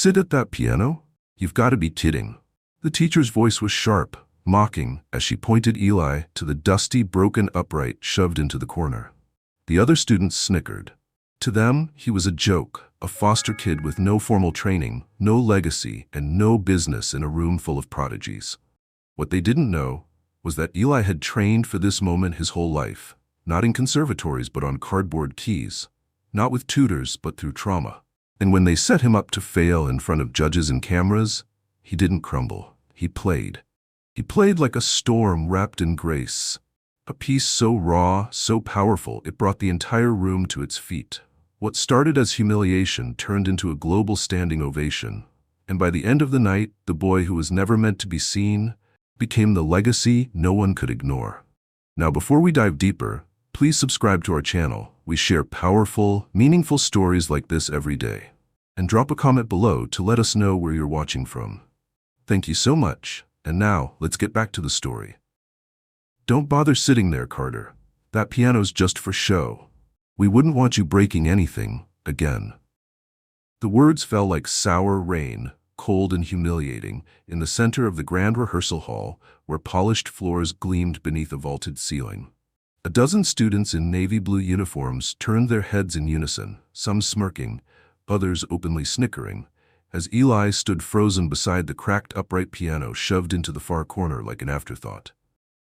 Sit at that piano? You've got to be kidding. The teacher's voice was sharp, mocking, as she pointed Eli to the dusty, broken upright shoved into the corner. The other students snickered. To them, he was a joke, a foster kid with no formal training, no legacy, and no business in a room full of prodigies. What they didn't know was that Eli had trained for this moment his whole life, not in conservatories but on cardboard keys, not with tutors but through trauma. And when they set him up to fail in front of judges and cameras, he didn't crumble. He played. He played like a storm wrapped in grace, a piece so raw, so powerful, it brought the entire room to its feet. What started as humiliation turned into a global standing ovation, and by the end of the night, the boy who was never meant to be seen became the legacy no one could ignore. Now, before we dive deeper, please subscribe to our channel. We share powerful, meaningful stories like this every day. And drop a comment below to let us know where you're watching from. Thank you so much. And now, let's get back to the story. Don't bother sitting there, Carter. That piano's just for show. We wouldn't want you breaking anything again. The words fell like sour rain, cold and humiliating, in the center of the grand rehearsal hall where polished floors gleamed beneath a vaulted ceiling. A dozen students in navy blue uniforms turned their heads in unison, some smirking, others openly snickering, as Eli stood frozen beside the cracked upright piano shoved into the far corner like an afterthought.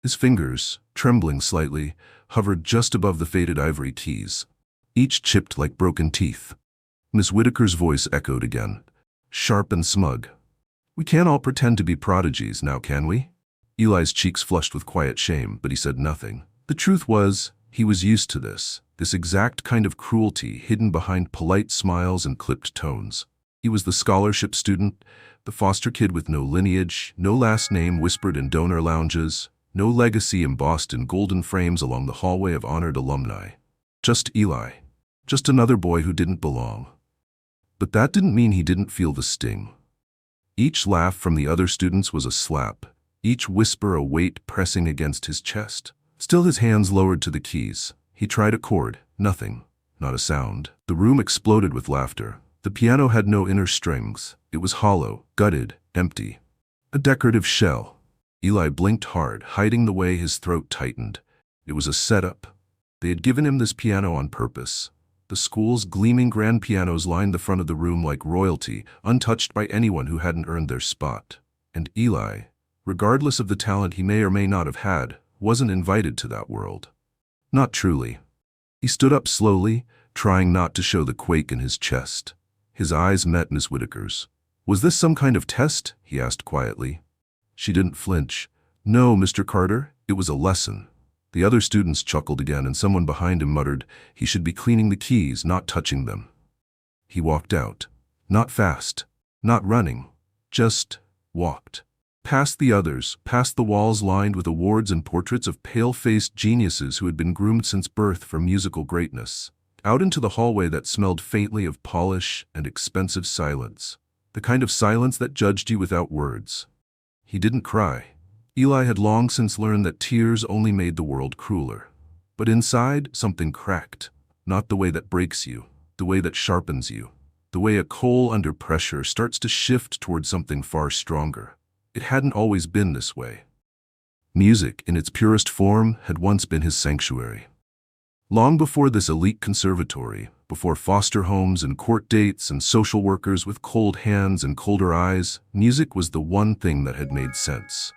His fingers, trembling slightly, hovered just above the faded ivory keys, each chipped like broken teeth. Miss Whitaker's voice echoed again, sharp and smug. "We can't all pretend to be prodigies now, can we?" Eli's cheeks flushed with quiet shame, but he said nothing. The truth was, he was used to this exact kind of cruelty hidden behind polite smiles and clipped tones. He was the scholarship student, the foster kid with no lineage, no last name whispered in donor lounges, no legacy embossed in golden frames along the hallway of honored alumni. Just Eli. Just another boy who didn't belong. But that didn't mean he didn't feel the sting. Each laugh from the other students was a slap, each whisper a weight pressing against his chest. Still, his hands lowered to the keys. He tried a chord. Nothing. Not a sound. The room exploded with laughter. The piano had no inner strings. It was hollow, gutted, empty. A decorative shell. Eli blinked hard, hiding the way his throat tightened. It was a setup. They had given him this piano on purpose. The school's gleaming grand pianos lined the front of the room like royalty, untouched by anyone who hadn't earned their spot. And Eli, regardless of the talent he may or may not have had, wasn't invited to that world. Not truly. He stood up slowly, trying not to show the quake in his chest. His eyes met Miss Whitaker's. "Was this some kind of test?" he asked quietly. She didn't flinch. "No, Mr. Carter, it was a lesson." The other students chuckled again, and someone behind him muttered, "He should be cleaning the keys, not touching them." He walked out. Not fast, not running, just walked. Past the others, past the walls lined with awards and portraits of pale-faced geniuses who had been groomed since birth for musical greatness. Out into the hallway that smelled faintly of polish and expensive silence. The kind of silence that judged you without words. He didn't cry. Eli had long since learned that tears only made the world crueler. But inside, something cracked. Not the way that breaks you, the way that sharpens you. The way a coal under pressure starts to shift toward something far stronger. It hadn't always been this way. Music, in its purest form, had once been his sanctuary. Long before this elite conservatory, before foster homes and court dates and social workers with cold hands and colder eyes, music was the one thing that had made sense.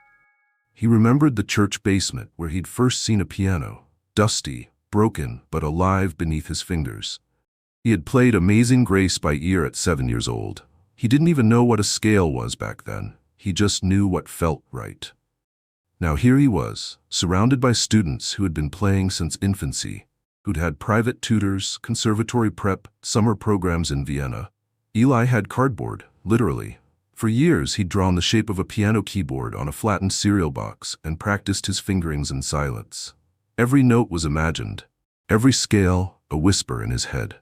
He remembered the church basement where he'd first seen a piano, dusty, broken, but alive beneath his fingers. He had played Amazing Grace by ear at 7 years old. He didn't even know what a scale was back then. He just knew what felt right. Now here he was, surrounded by students who had been playing since infancy, who'd had private tutors, conservatory prep, summer programs in Vienna. Eli had cardboard, literally. For years he'd drawn the shape of a piano keyboard on a flattened cereal box and practiced his fingerings in silence. Every note was imagined, every scale a whisper in his head.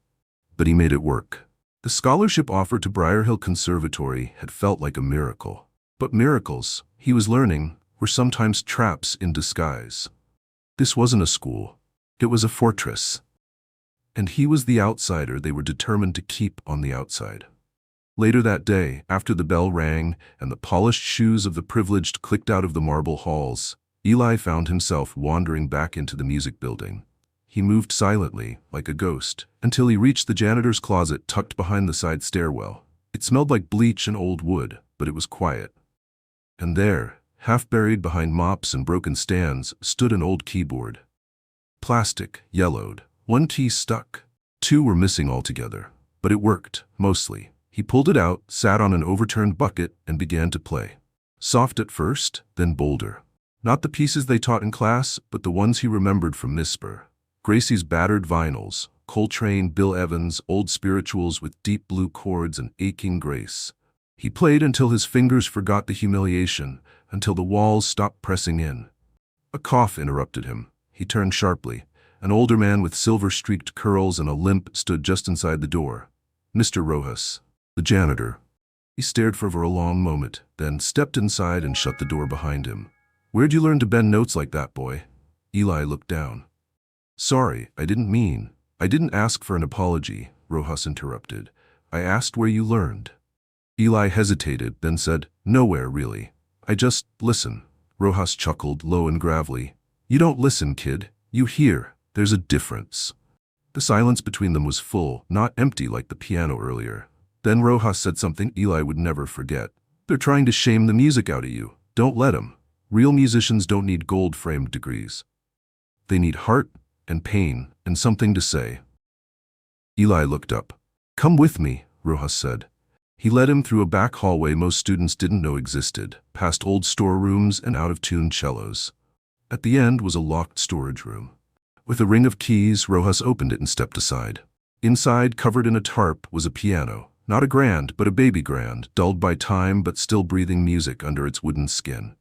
But he made it work. The scholarship offer to Briar Hill Conservatory had felt like a miracle. But miracles, he was learning, were sometimes traps in disguise. This wasn't a school. It was a fortress. And he was the outsider they were determined to keep on the outside. Later that day, after the bell rang and the polished shoes of the privileged clicked out of the marble halls, Eli found himself wandering back into the music building. He moved silently, like a ghost, until he reached the janitor's closet tucked behind the side stairwell. It smelled like bleach and old wood, but it was quiet. And there, half buried behind mops and broken stands, stood an old keyboard. Plastic, yellowed, one key stuck. Two were missing altogether, but it worked, mostly. He pulled it out, sat on an overturned bucket, and began to play. Soft at first, then bolder. Not the pieces they taught in class, but the ones he remembered from Miss Spur. Gracie's battered vinyls, Coltrane, Bill Evans, old spirituals with deep blue chords and aching grace. He played until his fingers forgot the humiliation, until the walls stopped pressing in. A cough interrupted him. He turned sharply. An older man with silver-streaked curls and a limp stood just inside the door. Mr. Rojas, the janitor. He stared for a long moment, then stepped inside and shut the door behind him. "Where'd you learn to bend notes like that, boy?" Eli looked down. "Sorry, I didn't mean. I didn't ask for an apology," Rojas interrupted. "I asked where you learned." Eli hesitated, then said, "Nowhere, really. I just listen." Rojas chuckled, low and gravelly. "You don't listen, kid. You hear. There's a difference." The silence between them was full, not empty like the piano earlier. Then Rojas said something Eli would never forget. "They're trying to shame the music out of you. Don't let them. Real musicians don't need gold-framed degrees. They need heart and pain and something to say." Eli looked up. "Come with me," Rojas said. He led him through a back hallway most students didn't know existed, past old storerooms and out-of-tune cellos. At the end was a locked storage room. With a ring of keys, Rojas opened it and stepped aside. Inside, covered in a tarp, was a piano. Not a grand, but a baby grand, dulled by time but still breathing music under its wooden skin.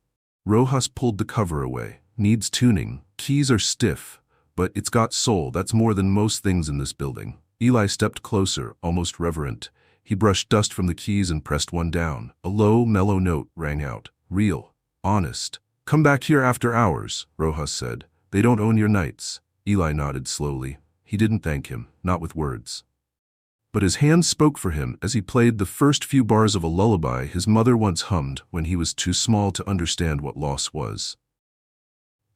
Rojas pulled the cover away. "Needs tuning. Keys are stiff, but it's got soul. That's more than most things in this building." Eli stepped closer, almost reverent. He brushed dust from the keys and pressed one down. A low, mellow note rang out. "Real. Honest. Come back here after hours," Rojas said. "They don't own your nights." Eli nodded slowly. He didn't thank him, not with words. But his hands spoke for him as he played the first few bars of a lullaby his mother once hummed when he was too small to understand what loss was.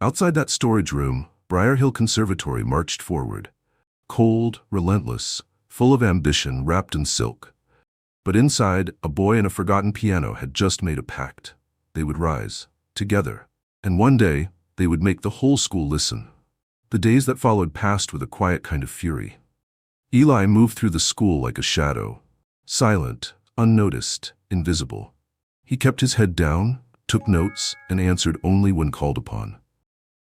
Outside that storage room, Briar Hill Conservatory marched forward. Cold, relentless, full of ambition wrapped in silk. But inside, a boy and a forgotten piano had just made a pact. They would rise, together. And one day, they would make the whole school listen. The days that followed passed with a quiet kind of fury. Eli moved through the school like a shadow. Silent, unnoticed, invisible. He kept his head down, took notes, and answered only when called upon.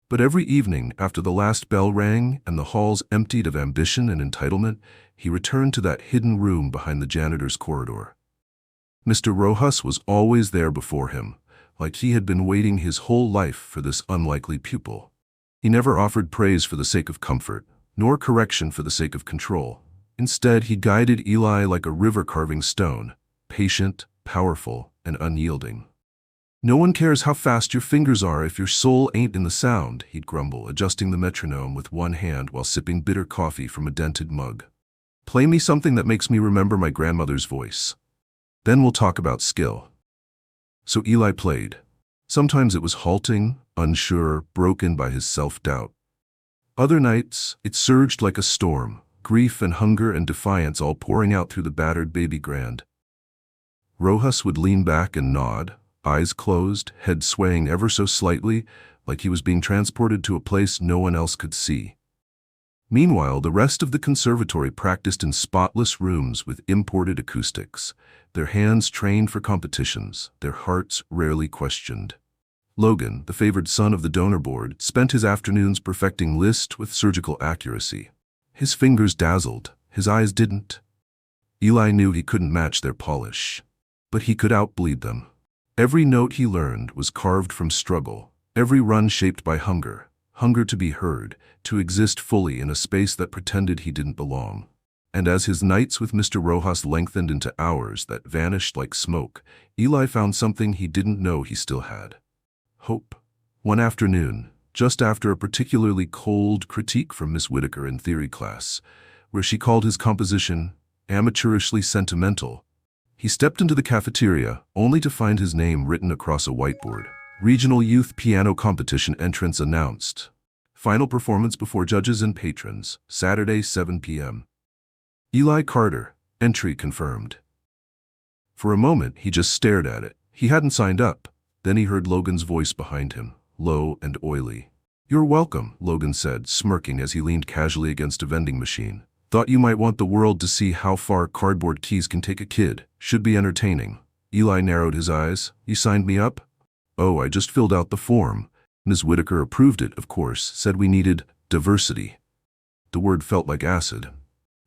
But every evening, after the last bell rang and the halls emptied of ambition and entitlement, he returned to that hidden room behind the janitor's corridor. Mr. Rojas was always there before him, like he had been waiting his whole life for this unlikely pupil. He never offered praise for the sake of comfort, nor correction for the sake of control. Instead, he guided Eli like a river carving stone, patient, powerful, and unyielding. "No one cares how fast your fingers are if your soul ain't in the sound," he'd grumble, adjusting the metronome with one hand while sipping bitter coffee from a dented mug. "Play me something that makes me remember my grandmother's voice. Then we'll talk about skill." So Eli played. Sometimes it was halting, unsure, broken by his self-doubt. Other nights, it surged like a storm, grief and hunger and defiance all pouring out through the battered baby grand. Rojas would lean back and nod, eyes closed, head swaying ever so slightly, like he was being transported to a place no one else could see. Meanwhile, the rest of the conservatory practiced in spotless rooms with imported acoustics, their hands trained for competitions, their hearts rarely questioned. Logan, the favored son of the donor board, spent his afternoons perfecting Liszt with surgical accuracy. His fingers dazzled, his eyes didn't. Eli knew he couldn't match their polish, but he could outbleed them. Every note he learned was carved from struggle, every run shaped by hunger, hunger to be heard, to exist fully in a space that pretended he didn't belong. And as his nights with Mr. Rojas lengthened into hours that vanished like smoke, Eli found something he didn't know he still had. Hope. One afternoon, just after a particularly cold critique from Miss Whitaker in theory class, where she called his composition amateurishly sentimental, He stepped into the cafeteria, only to find his name written across a whiteboard. Regional Youth Piano Competition entrance announced. Final performance before judges and patrons, Saturday, 7 p.m. Eli Carter, entry confirmed. For a moment, he just stared at it. He hadn't signed up. Then he heard Logan's voice behind him, low and oily. "You're welcome," Logan said, smirking as he leaned casually against a vending machine. "Thought you might want the world to see how far cardboard keys can take a kid. Should be entertaining." Eli narrowed his eyes. "You signed me up?" "Oh, I just filled out the form." Ms. Whitaker approved it, of course, said we needed diversity. The word felt like acid.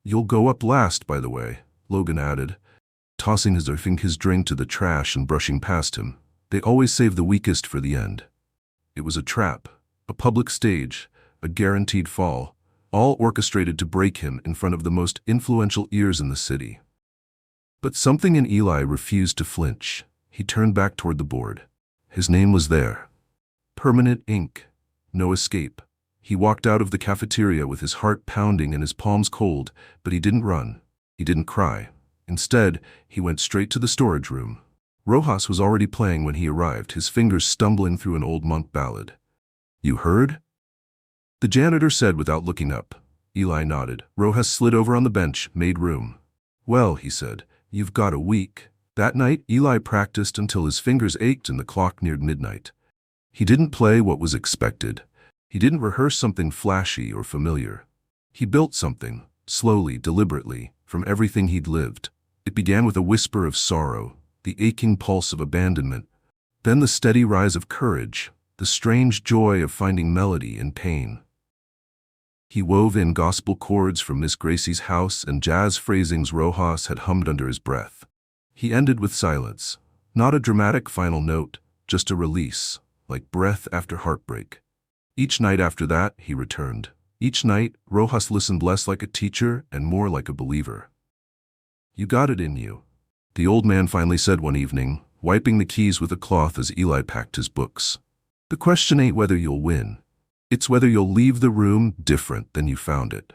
"You'll go up last, by the way," Logan added, tossing his drink to the trash and brushing past him. They always save the weakest for the end. It was a trap, a public stage, a guaranteed fall, all orchestrated to break him in front of the most influential ears in the city. But something in Eli refused to flinch. He turned back toward the board. His name was there. Permanent ink. No escape. He walked out of the cafeteria with his heart pounding and his palms cold, but he didn't run. He didn't cry. Instead, he went straight to the storage room. Rojas was already playing when he arrived, his fingers stumbling through an old monk ballad. "You heard?" The janitor said without looking up. Eli nodded. Rojas slid over on the bench, made room. "Well," he said, "you've got a week." That night, Eli practiced until his fingers ached and the clock neared midnight. He didn't play what was expected. He didn't rehearse something flashy or familiar. He built something, slowly, deliberately, from everything he'd lived. It began with a whisper of sorrow, the aching pulse of abandonment, then the steady rise of courage, the strange joy of finding melody in pain. He wove in gospel chords from Miss Gracie's house and jazz phrasings Rojas had hummed under his breath. He ended with silence, not a dramatic final note, just a release, like breath after heartbreak. Each night after that, he returned. Each night, Rojas listened less like a teacher and more like a believer. "You got it in you," the old man finally said one evening, wiping the keys with a cloth as Eli packed his books. "The question ain't whether you'll win. It's whether you'll leave the room different than you found it."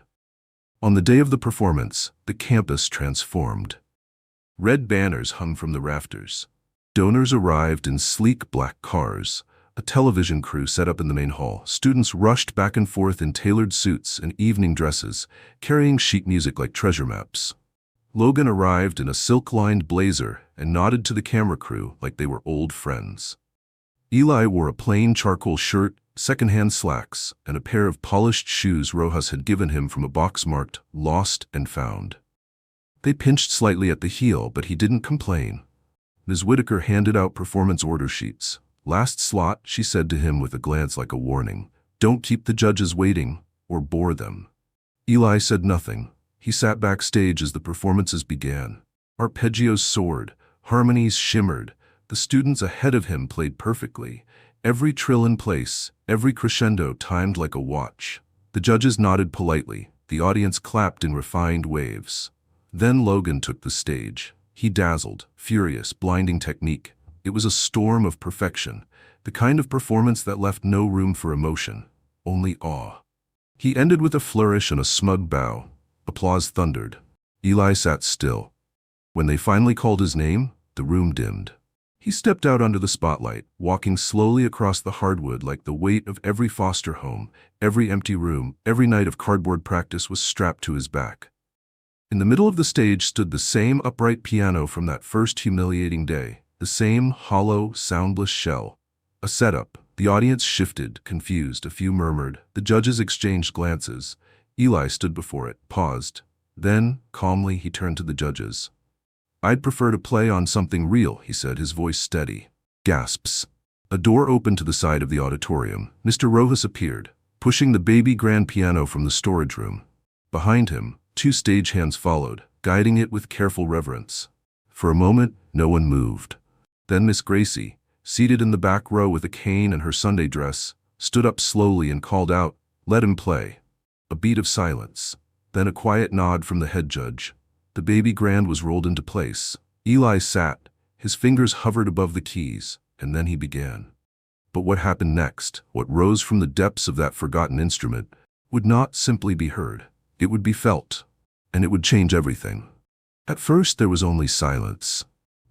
On the day of the performance, the campus transformed. Red banners hung from the rafters. Donors arrived in sleek black cars. A television crew set up in the main hall. Students rushed back and forth in tailored suits and evening dresses, carrying sheet music like treasure maps. Logan arrived in a silk-lined blazer and nodded to the camera crew like they were old friends. Eli wore a plain charcoal shirt, secondhand slacks, and a pair of polished shoes Rojas had given him from a box marked "Lost and Found." They pinched slightly at the heel, but he didn't complain. Ms. Whitaker handed out performance order sheets. "Last slot," she said to him with a glance like a warning. "Don't keep the judges waiting, or bore them." Eli said nothing. He sat backstage as the performances began. Arpeggios soared, harmonies shimmered. The students ahead of him played perfectly, every trill in place, every crescendo timed like a watch. The judges nodded politely. The audience clapped in refined waves. Then Logan took the stage. He dazzled, furious, blinding technique. It was a storm of perfection, the kind of performance that left no room for emotion, only awe. He ended with a flourish and a smug bow. Applause thundered. Eli sat still. When they finally called his name, the room dimmed. He stepped out under the spotlight, walking slowly across the hardwood like the weight of every foster home, every empty room, every night of cardboard practice was strapped to his back. In the middle of the stage stood the same upright piano from that first humiliating day, the same hollow, soundless shell. A setup. The audience shifted, confused. A few murmured. The judges exchanged glances. Eli stood before it, paused. Then, calmly, he turned to the judges. "I'd prefer to play on something real," he said, his voice steady. Gasps. A door opened to the side of the auditorium. Mr. Rojas appeared, pushing the baby grand piano from the storage room. Behind him, 2 stagehands followed, guiding it with careful reverence. For a moment, no one moved. Then Miss Gracie, seated in the back row with a cane and her Sunday dress, stood up slowly and called out, "Let him play." A beat of silence, then a quiet nod from the head judge. The baby grand was rolled into place. Eli sat, his fingers hovered above the keys, and then he began. But what happened next, what rose from the depths of that forgotten instrument, would not simply be heard. It would be felt, and it would change everything. At first there was only silence.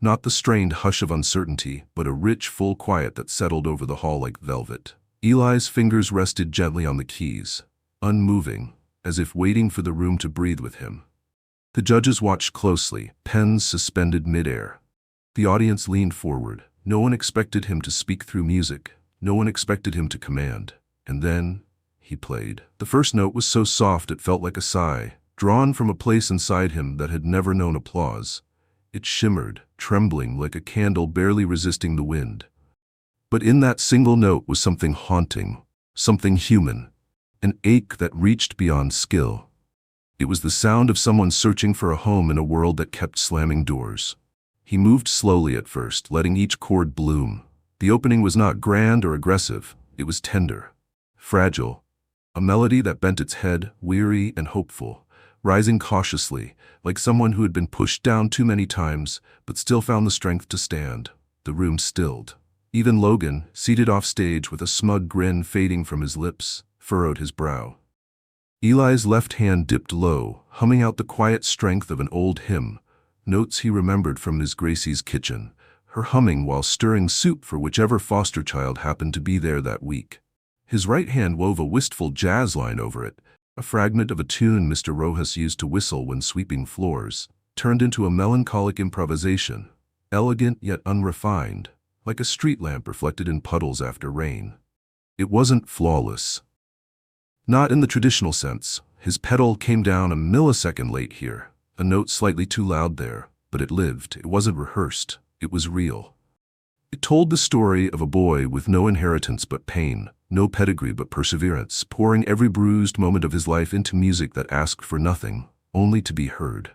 Not the strained hush of uncertainty, but a rich, full quiet that settled over the hall like velvet. Eli's fingers rested gently on the keys, unmoving, as if waiting for the room to breathe with him. The judges watched closely, pens suspended midair. The audience leaned forward. No one expected him to speak through music. No one expected him to command. And then, he played. The first note was so soft it felt like a sigh, drawn from a place inside him that had never known applause. It shimmered, trembling like a candle barely resisting the wind. But in that single note was something haunting, something human, an ache that reached beyond skill. It was the sound of someone searching for a home in a world that kept slamming doors. He moved slowly at first, letting each chord bloom. The opening was not grand or aggressive. It was tender, fragile, a melody that bent its head, weary and hopeful, rising cautiously, like someone who had been pushed down too many times, but still found the strength to stand. The room stilled. Even Logan, seated off stage with a smug grin fading from his lips, furrowed his brow. Eli's left hand dipped low, humming out the quiet strength of an old hymn, notes he remembered from Miss Gracie's kitchen, her humming while stirring soup for whichever foster child happened to be there that week. His right hand wove a wistful jazz line over it, a fragment of a tune Mr. Rojas used to whistle when sweeping floors, turned into a melancholic improvisation, elegant yet unrefined, like a street lamp reflected in puddles after rain. It wasn't flawless. Not in the traditional sense. His pedal came down a millisecond late here, a note slightly too loud there, but it lived. It wasn't rehearsed. It was real. It told the story of a boy with no inheritance but pain, no pedigree but perseverance, pouring every bruised moment of his life into music that asked for nothing, only to be heard.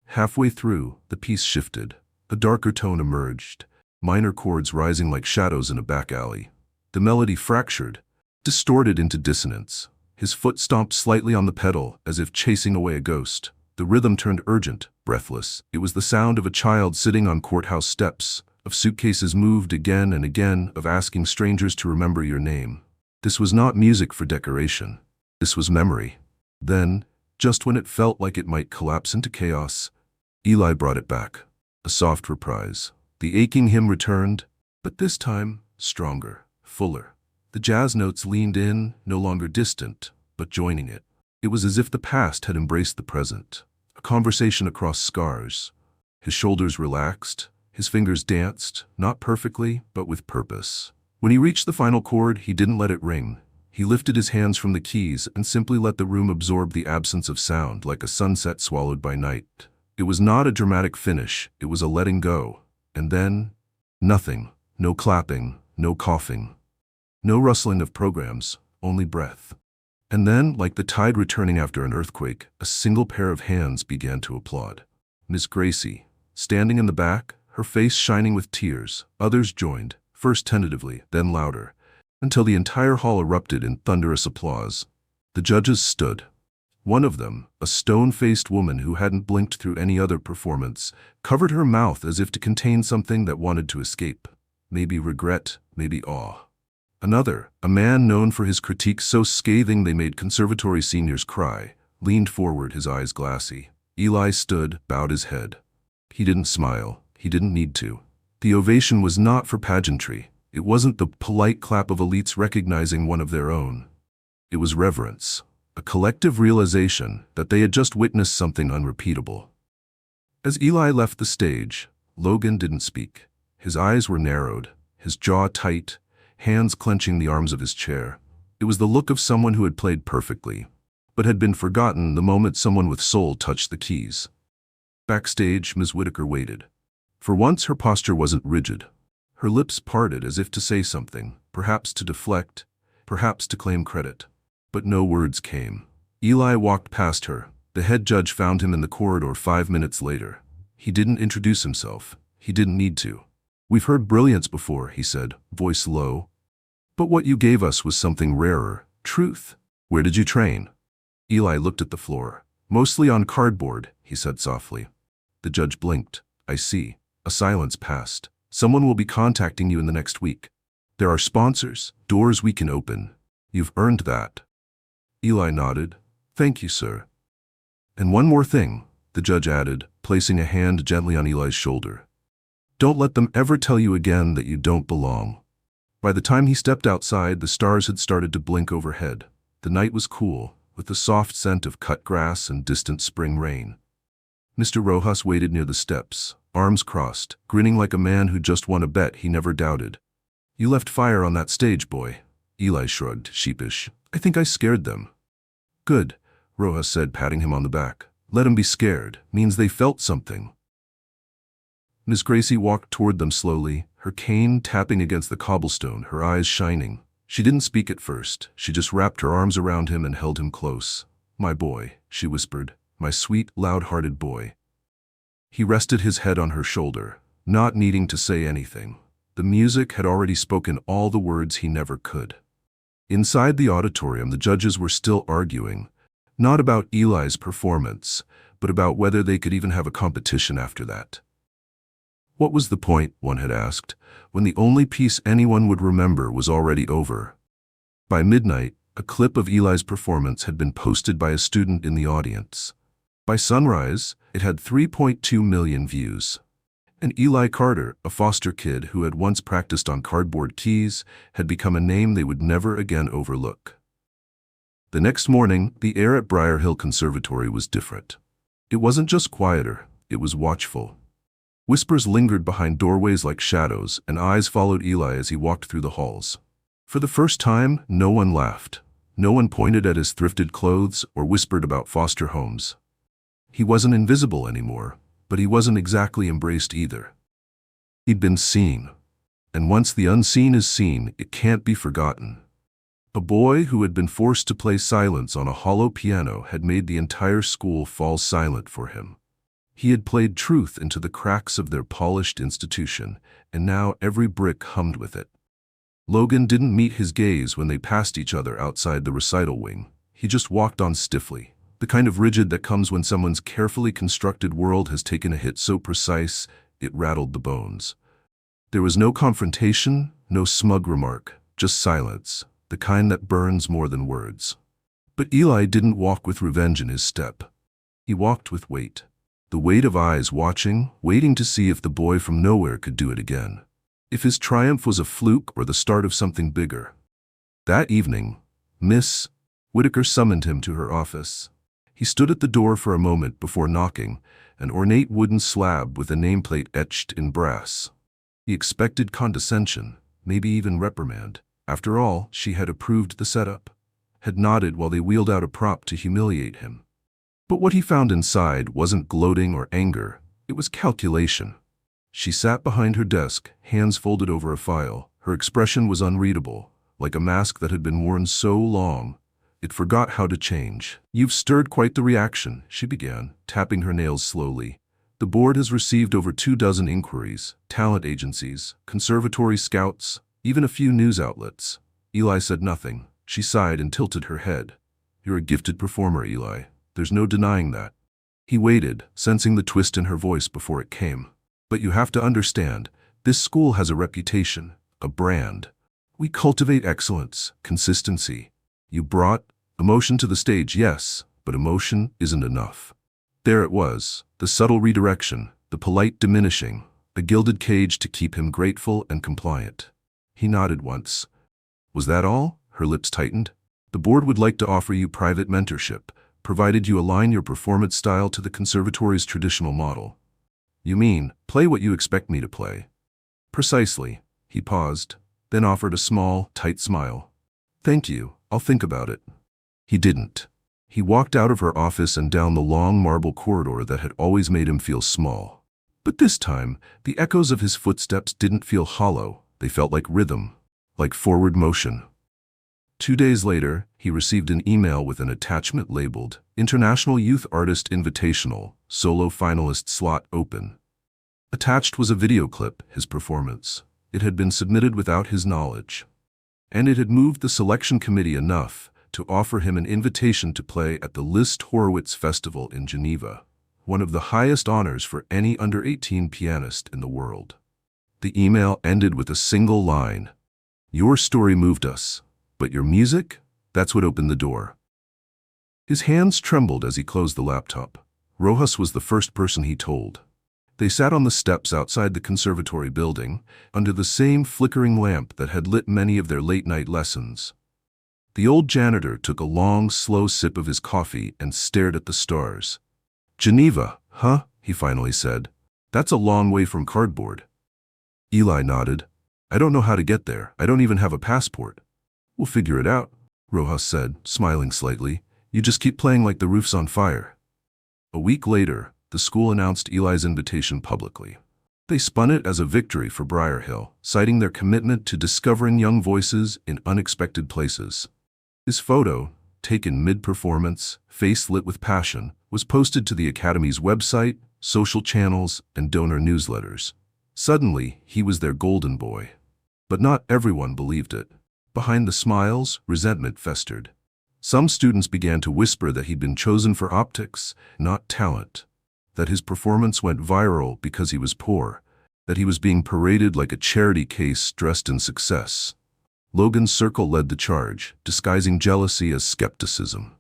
Halfway through, the piece shifted. A darker tone emerged, minor chords rising like shadows in a back alley. The melody fractured, distorted into dissonance. His foot stomped slightly on the pedal, as if chasing away a ghost. The rhythm turned urgent, breathless. It was the sound of a child sitting on courthouse steps, of suitcases moved again and again, of asking strangers to remember your name. This was not music for decoration. This was memory. Then, just when it felt like it might collapse into chaos, Eli brought it back. A soft reprise. The aching hymn returned, but this time, stronger, fuller. The jazz notes leaned in, no longer distant, but joining it. It was as if the past had embraced the present, a conversation across scars. His shoulders relaxed, his fingers danced, not perfectly, but with purpose. When he reached the final chord, he didn't let it ring. He lifted his hands from the keys and simply let the room absorb the absence of sound, like a sunset swallowed by night. It was not a dramatic finish, it was a letting go. And then, nothing. No clapping, no coughing. No rustling of programs, only breath. And then, like the tide returning after an earthquake, a single pair of hands began to applaud. Miss Gracie, standing in the back, her face shining with tears. Others joined, first tentatively, then louder, until the entire hall erupted in thunderous applause. The judges stood. One of them, a stone-faced woman who hadn't blinked through any other performance, covered her mouth as if to contain something that wanted to escape. Maybe regret, maybe awe. Another, a man known for his critiques so scathing they made conservatory seniors cry, leaned forward, his eyes glassy. Eli stood, bowed his head. He didn't smile. He didn't need to. The ovation was not for pageantry. It wasn't the polite clap of elites recognizing one of their own. It was reverence, a collective realization that they had just witnessed something unrepeatable. As Eli left the stage, Logan didn't speak. His eyes were narrowed, his jaw tight, hands clenching the arms of his chair. It was the look of someone who had played perfectly, but had been forgotten the moment someone with soul touched the keys. Backstage, Ms. Whitaker waited. For once, her posture wasn't rigid. Her lips parted as if to say something, perhaps to deflect, perhaps to claim credit. But no words came. Eli walked past her. The head judge found him in the corridor 5 minutes later. He didn't introduce himself. He didn't need to. "We've heard brilliance before," he said, voice low. "But what you gave us was something rarer, truth. Where did you train?" Eli looked at the floor. "Mostly on cardboard," he said softly. The judge blinked. "I see." A silence passed. "Someone will be contacting you in the next week. There are sponsors, doors we can open. You've earned that." Eli nodded. "Thank you, sir." "And one more thing," the judge added, placing a hand gently on Eli's shoulder. Don't let them ever tell you again that you don't belong. By the time he stepped outside, the stars had started to blink overhead. The night was cool, with the soft scent of cut grass and distant spring rain. Mr. Rojas waited near the steps, arms crossed, grinning like a man who just won a bet he never doubted. You left fire on that stage, boy. Eli shrugged, sheepish. I think I scared them. Good, Rojas said, patting him on the back. Let them be scared. Means they felt something. Miss Gracie walked toward them slowly, her cane tapping against the cobblestone, her eyes shining. She didn't speak at first. She just wrapped her arms around him and held him close. My boy, she whispered. My sweet, loud-hearted boy. He rested his head on her shoulder, not needing to say anything. The music had already spoken all the words he never could. Inside the auditorium, the judges were still arguing, not about Eli's performance, but about whether they could even have a competition after that. What was the point, one had asked, when the only piece anyone would remember was already over? By midnight, a clip of Eli's performance had been posted by a student in the audience. By sunrise, it had 3.2 million views. And Eli Carter, a foster kid who had once practiced on cardboard keys, had become a name they would never again overlook. The next morning, the air at Briar Hill Conservatory was different. It wasn't just quieter, it was watchful. Whispers lingered behind doorways like shadows, and eyes followed Eli as he walked through the halls. For the first time, no one laughed. No one pointed at his thrifted clothes or whispered about foster homes. He wasn't invisible anymore, but he wasn't exactly embraced either. He'd been seen. And once the unseen is seen, it can't be forgotten. A boy who had been forced to play silence on a hollow piano had made the entire school fall silent for him. He had played truth into the cracks of their polished institution, and now every brick hummed with it. Logan didn't meet his gaze when they passed each other outside the recital wing. He just walked on stiffly, the kind of rigid that comes when someone's carefully constructed world has taken a hit so precise it rattled the bones. There was no confrontation, no smug remark, just silence, the kind that burns more than words. But Eli didn't walk with revenge in his step. He walked with weight. The weight of eyes watching, waiting to see if the boy from nowhere could do it again. If his triumph was a fluke or the start of something bigger. That evening, Miss Whitaker summoned him to her office. He stood at the door for a moment before knocking, an ornate wooden slab with a nameplate etched in brass. He expected condescension, maybe even reprimand. After all, she had approved the setup, had nodded while they wheeled out a prop to humiliate him. But what he found inside wasn't gloating or anger, it was calculation. She sat behind her desk, hands folded over a file. Her expression was unreadable, like a mask that had been worn so long, it forgot how to change. You've stirred quite the reaction, she began, tapping her nails slowly. The board has received over 24 inquiries, talent agencies, conservatory scouts, even a few news outlets. Eli said nothing. She sighed and tilted her head. You're a gifted performer, Eli. There's no denying that. He waited, sensing the twist in her voice before it came. But you have to understand, this school has a reputation, a brand. We cultivate excellence, consistency. You brought emotion to the stage, yes, but emotion isn't enough. There it was, the subtle redirection, the polite diminishing, a gilded cage to keep him grateful and compliant. He nodded once. Was that all? Her lips tightened. The board would like to offer you private mentorship, provided you align your performance style to the conservatory's traditional model. You mean, play what you expect me to play? Precisely. He paused, then offered a small, tight smile. Thank you, I'll think about it. He didn't. He walked out of her office and down the long marble corridor that had always made him feel small. But this time, the echoes of his footsteps didn't feel hollow, they felt like rhythm, like forward motion. 2 days later, he received an email with an attachment labeled International Youth Artist Invitational, Solo Finalist Slot Open. Attached was a video clip, his performance. It had been submitted without his knowledge. And it had moved the selection committee enough to offer him an invitation to play at the Liszt Horowitz Festival in Geneva, one of the highest honors for any under-18 pianist in the world. The email ended with a single line. Your story moved us. But your music? That's what opened the door. His hands trembled as he closed the laptop. Rojas was the first person he told. They sat on the steps outside the conservatory building, under the same flickering lamp that had lit many of their late-night lessons. The old janitor took a long, slow sip of his coffee and stared at the stars. "Geneva, huh?" he finally said. "That's a long way from cardboard." Eli nodded. "I don't know how to get there. I don't even have a passport." "We'll figure it out," Rojas said, smiling slightly. "You just keep playing like the roof's on fire." A week later, the school announced Eli's invitation publicly. They spun it as a victory for Briar Hill, citing their commitment to discovering young voices in unexpected places. His photo, taken mid-performance, face lit with passion, was posted to the Academy's website, social channels, and donor newsletters. Suddenly, he was their golden boy. But not everyone believed it. Behind the smiles, resentment festered. Some students began to whisper that he'd been chosen for optics, not talent. That his performance went viral because he was poor. That he was being paraded like a charity case dressed in success. Logan's circle led the charge, disguising jealousy as skepticism.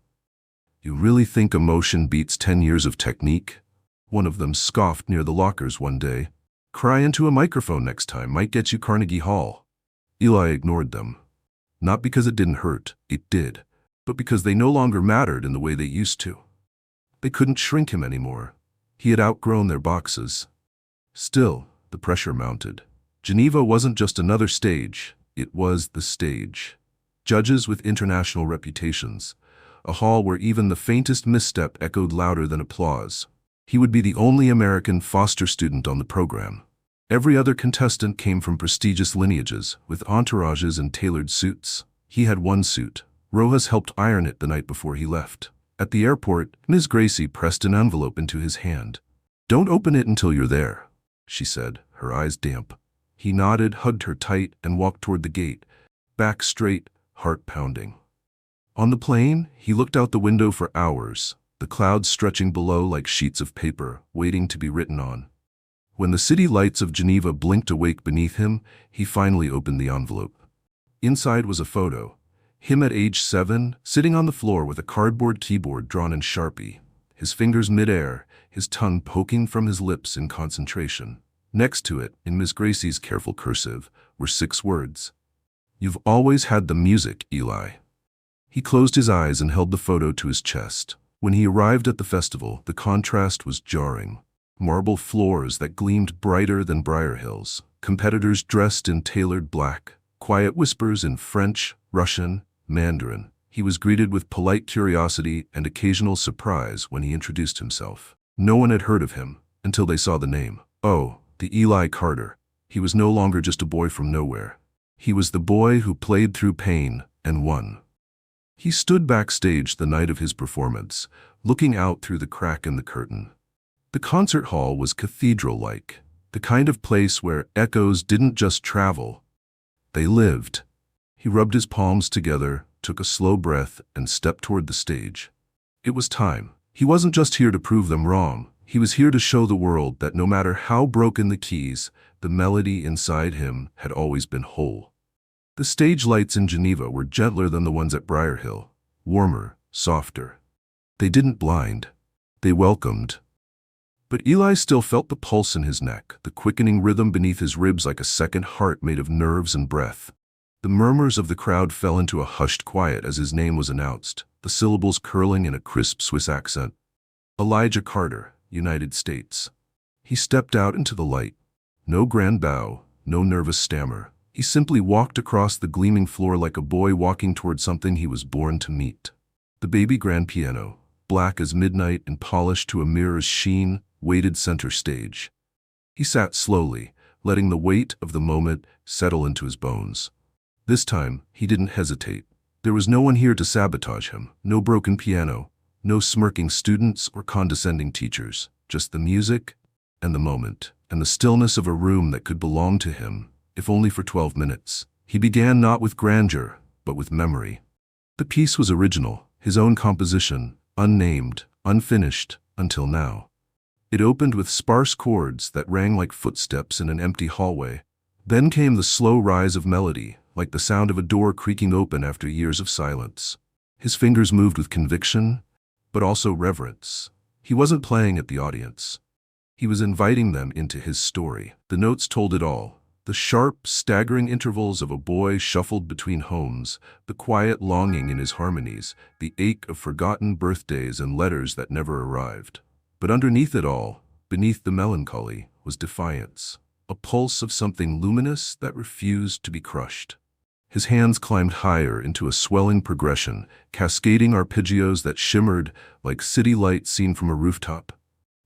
"You really think emotion beats 10 years of technique?" One of them scoffed near the lockers one day. "Cry into a microphone next time might get you Carnegie Hall." Eli ignored them. Not because it didn't hurt, it did, but because they no longer mattered in the way they used to. They couldn't shrink him anymore. He had outgrown their boxes. Still, the pressure mounted. Geneva wasn't just another stage, it was the stage. Judges with international reputations. A hall where even the faintest misstep echoed louder than applause. He would be the only American foster student on the program. Every other contestant came from prestigious lineages, with entourages and tailored suits. He had one suit. Rojas helped iron it the night before he left. At the airport, Ms. Gracie pressed an envelope into his hand. "Don't open it until you're there," she said, her eyes damp. He nodded, hugged her tight, and walked toward the gate, back straight, heart pounding. On the plane, he looked out the window for hours, the clouds stretching below like sheets of paper, waiting to be written on. When the city lights of Geneva blinked awake beneath him, he finally opened the envelope. Inside was a photo. Him at age 7, sitting on the floor with a cardboard keyboard drawn in Sharpie, his fingers mid-air, his tongue poking from his lips in concentration. Next to it, in Miss Gracie's careful cursive, were 6 words. "You've always had the music, Eli." He closed his eyes and held the photo to his chest. When he arrived at the festival, the contrast was jarring. Marble floors that gleamed brighter than Briar Hills, competitors dressed in tailored black, quiet whispers in French, Russian, Mandarin. He was greeted with polite curiosity and occasional surprise when he introduced himself. No one had heard of him until they saw the name. Oh, the Eli Carter. He was no longer just a boy from nowhere. He was the boy who played through pain and won. He stood backstage the night of his performance, looking out through the crack in the curtain. The concert hall was cathedral-like, the kind of place where echoes didn't just travel, they lived. He rubbed his palms together, took a slow breath, and stepped toward the stage. It was time. He wasn't just here to prove them wrong. He was here to show the world that no matter how broken the keys, the melody inside him had always been whole. The stage lights in Geneva were gentler than the ones at Briar Hill, warmer, softer. They didn't blind. They welcomed. But Eli still felt the pulse in his neck, the quickening rhythm beneath his ribs like a second heart made of nerves and breath. The murmurs of the crowd fell into a hushed quiet as his name was announced, the syllables curling in a crisp Swiss accent. Elijah Carter, United States. He stepped out into the light. No grand bow, no nervous stammer. He simply walked across the gleaming floor like a boy walking toward something he was born to meet. The baby grand piano, black as midnight and polished to a mirror's sheen, waited center stage. He sat slowly, letting the weight of the moment settle into his bones. This time, he didn't hesitate. There was no one here to sabotage him, no broken piano, no smirking students or condescending teachers, just the music and the moment, and the stillness of a room that could belong to him, if only for 12 minutes. He began not with grandeur, but with memory. The piece was original, his own composition, unnamed, unfinished, until now. It opened with sparse chords that rang like footsteps in an empty hallway. Then came the slow rise of melody, like the sound of a door creaking open after years of silence. His fingers moved with conviction, but also reverence. He wasn't playing at the audience. He was inviting them into his story. The notes told it all. The sharp, staggering intervals of a boy shuffled between homes, the quiet longing in his harmonies, the ache of forgotten birthdays and letters that never arrived. But underneath it all, beneath the melancholy, was defiance, a pulse of something luminous that refused to be crushed. His hands climbed higher into a swelling progression, cascading arpeggios that shimmered like city lights seen from a rooftop.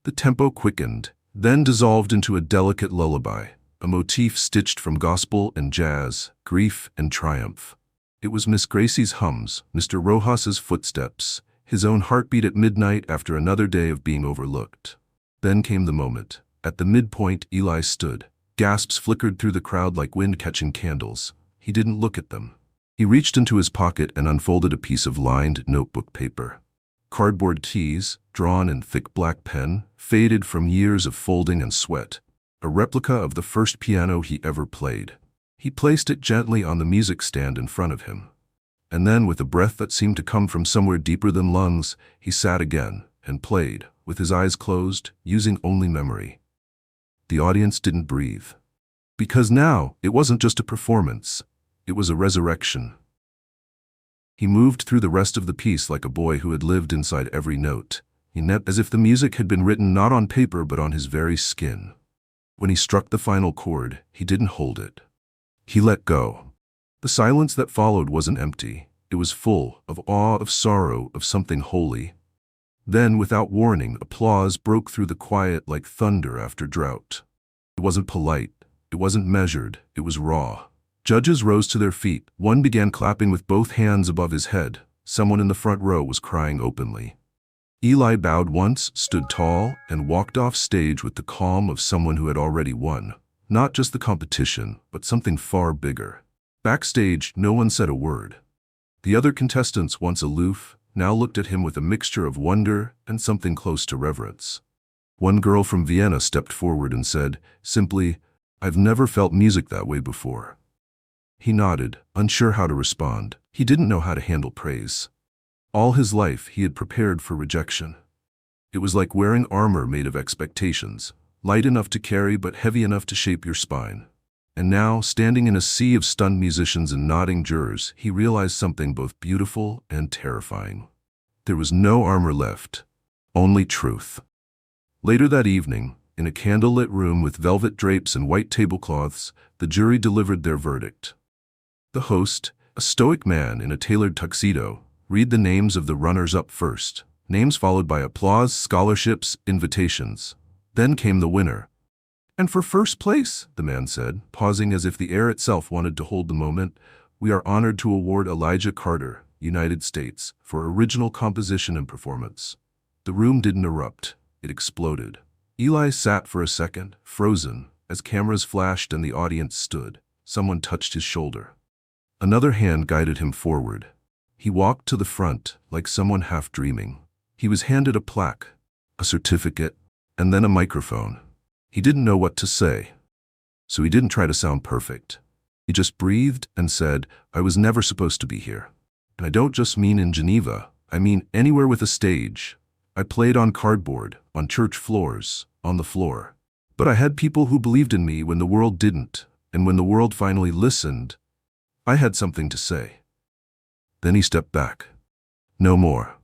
The tempo quickened, then dissolved into a delicate lullaby, a motif stitched from gospel and jazz, grief and triumph. It was Miss Gracie's hums, Mr. Rojas's footsteps, his own heartbeat at midnight after another day of being overlooked. Then came the moment. At the midpoint, Eli stood. Gasps flickered through the crowd like wind-catching candles. He didn't look at them. He reached into his pocket and unfolded a piece of lined notebook paper. Cardboard keys, drawn in thick black pen, faded from years of folding and sweat. A replica of the first piano he ever played. He placed it gently on the music stand in front of him. And then, with a breath that seemed to come from somewhere deeper than lungs, he sat again and played, with his eyes closed, using only memory. The audience didn't breathe. Because now, it wasn't just a performance. It was a resurrection. He moved through the rest of the piece like a boy who had lived inside every note. He knelt as if the music had been written not on paper but on his very skin. When he struck the final chord, he didn't hold it. He let go. The silence that followed wasn't empty. It was full of awe, of sorrow, of something holy. Then, without warning, applause broke through the quiet like thunder after drought. It wasn't polite. It wasn't measured. It was raw. Judges rose to their feet. One began clapping with both hands above his head. Someone in the front row was crying openly. Eli bowed once, stood tall, and walked off stage with the calm of someone who had already won. Not just the competition, but something far bigger. Backstage, no one said a word. The other contestants, once aloof, now looked at him with a mixture of wonder and something close to reverence. One girl from Vienna stepped forward and said, simply, "I've never felt music that way before." He nodded, unsure how to respond. He didn't know how to handle praise. All his life, he had prepared for rejection. It was like wearing armor made of expectations, light enough to carry but heavy enough to shape your spine. And now, standing in a sea of stunned musicians and nodding jurors, he realized something both beautiful and terrifying. There was no armor left, only truth. Later that evening, in a candlelit room with velvet drapes and white tablecloths, the jury delivered their verdict. The host, a stoic man in a tailored tuxedo, read the names of the runners-up first, names followed by applause, scholarships, invitations. Then came the winner. "And for first place," the man said, pausing as if the air itself wanted to hold the moment, "we are honored to award Eli Carter, United States, for original composition and performance." The room didn't erupt. It exploded. Eli sat for a second, frozen, as cameras flashed and the audience stood. Someone touched his shoulder. Another hand guided him forward. He walked to the front, like someone half dreaming. He was handed a plaque, a certificate, and then a microphone. He didn't know what to say, so he didn't try to sound perfect. He just breathed and said, "I was never supposed to be here. And I don't just mean in Geneva, I mean anywhere with a stage. I played on cardboard, on church floors, on the floor. But I had people who believed in me when the world didn't, and when the world finally listened, I had something to say." Then he stepped back. No more.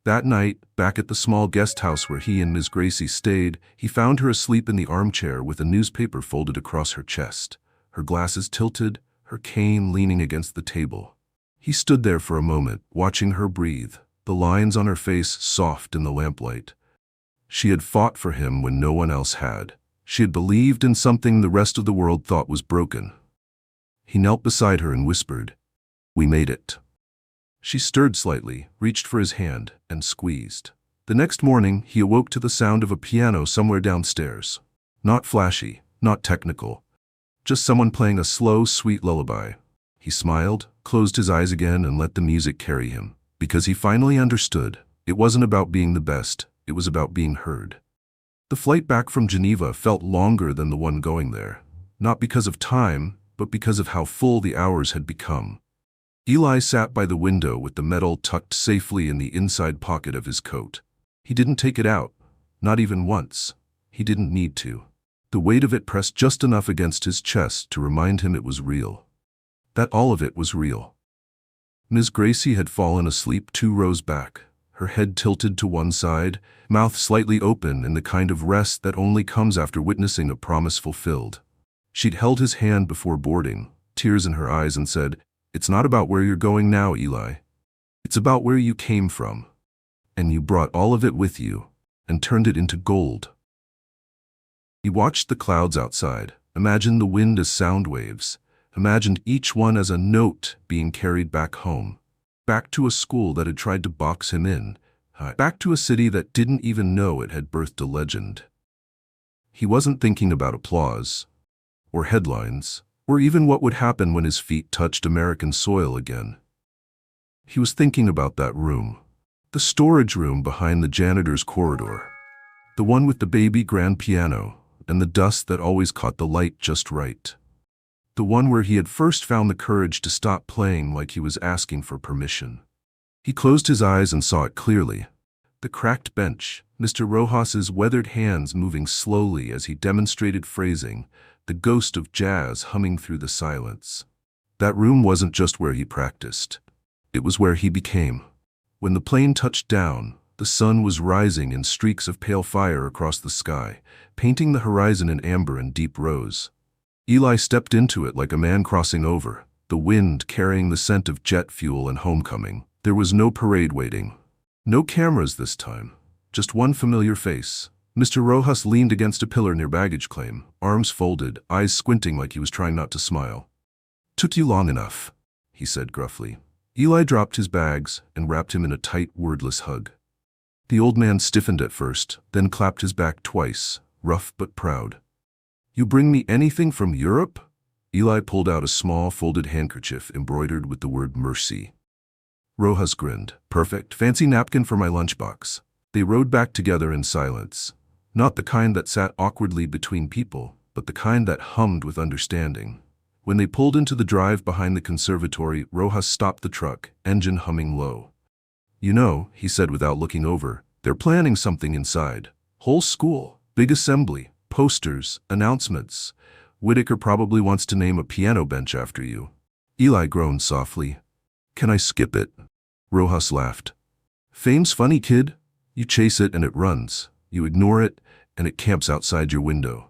That night, back at the small guest house where he and Miss Gracie stayed, he found her asleep in the armchair with a newspaper folded across her chest, her glasses tilted, her cane leaning against the table. He stood there for a moment, watching her breathe, the lines on her face soft in the lamplight. She had fought for him when no one else had. She had believed in something the rest of the world thought was broken. He knelt beside her and whispered, "We made it." She stirred slightly, reached for his hand, and squeezed. The next morning, he awoke to the sound of a piano somewhere downstairs. Not flashy, not technical, just someone playing a slow, sweet lullaby. He smiled, closed his eyes again, and let the music carry him. Because he finally understood, it wasn't about being the best, it was about being heard. The flight back from Geneva felt longer than the one going there, not because of time, but because of how full the hours had become. Eli sat by the window with the medal tucked safely in the inside pocket of his coat. He didn't take it out, not even once. He He didn't need to. The weight of it pressed just enough against his chest to remind him it was real. That all of it was real. Miss Gracie had fallen asleep 2 rows back, her head tilted to one side, mouth slightly open in the kind of rest that only comes after witnessing a promise fulfilled. She'd held his hand before boarding, tears in her eyes, and said, "It's not about where you're going now, Eli. It's about where you came from. And you brought all of it with you, and turned it into gold." He watched the clouds outside, imagined the wind as sound waves, imagined each one as a note being carried back home, back to a school that had tried to box him in, back to a city that didn't even know it had birthed a legend. He wasn't thinking about applause, or headlines, or even what would happen when his feet touched American soil again. He was thinking about that room, the storage room behind the janitor's corridor, the one with the baby grand piano and the dust that always caught the light just right. The one where he had first found the courage to stop playing like he was asking for permission. He closed his eyes and saw it clearly. The cracked bench, Mr. Rojas's weathered hands moving slowly as he demonstrated phrasing, the ghost of jazz humming through the silence. That room wasn't just where he practiced. It was where he became. When the plane touched down, the sun was rising in streaks of pale fire across the sky, painting the horizon in amber and deep rose. Eli stepped into it like a man crossing over, the wind carrying the scent of jet fuel and homecoming. There was no parade waiting. No cameras this time. Just one familiar face. Mr. Rojas leaned against a pillar near baggage claim, arms folded, eyes squinting like he was trying not to smile. "Took you long enough," he said gruffly. Eli dropped his bags and wrapped him in a tight, wordless hug. The old man stiffened at first, then clapped his back twice, rough but proud. "You bring me anything from Europe?" Eli pulled out a small, folded handkerchief embroidered with the word mercy. Rojas grinned. "Perfect. Fancy napkin for my lunchbox." They rode back together in silence. Not the kind that sat awkwardly between people, but the kind that hummed with understanding. When they pulled into the drive behind the conservatory, Rojas stopped the truck, engine humming low. "You know," he said without looking over, "they're planning something inside. Whole school, big assembly, posters, announcements. Whitaker probably wants to name a piano bench after you." Eli groaned softly. "Can I skip it?" Rojas laughed. "Fame's funny, kid. You chase it and it runs. You ignore it and it camps outside your window."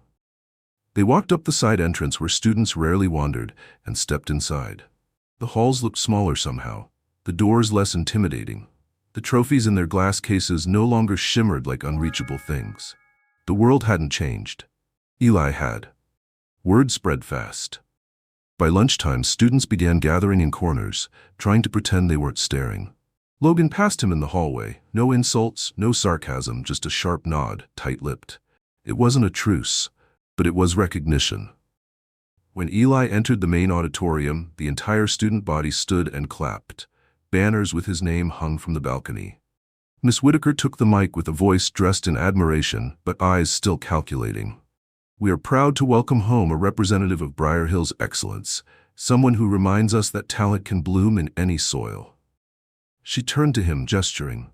They walked up the side entrance where students rarely wandered and stepped inside. The halls looked smaller somehow, the doors less intimidating. The trophies in their glass cases no longer shimmered like unreachable things. The world hadn't changed. Eli had. Word spread fast. By lunchtime, students began gathering in corners, trying to pretend they weren't staring. Logan passed him in the hallway. No insults, no sarcasm, just a sharp nod, tight-lipped. It wasn't a truce, but it was recognition. When Eli entered the main auditorium, the entire student body stood and clapped. Banners with his name hung from the balcony. Miss Whitaker took the mic with a voice dressed in admiration, but eyes still calculating. "We are proud to welcome home a representative of Briar Hill's excellence, someone who reminds us that talent can bloom in any soil." She turned to him, gesturing.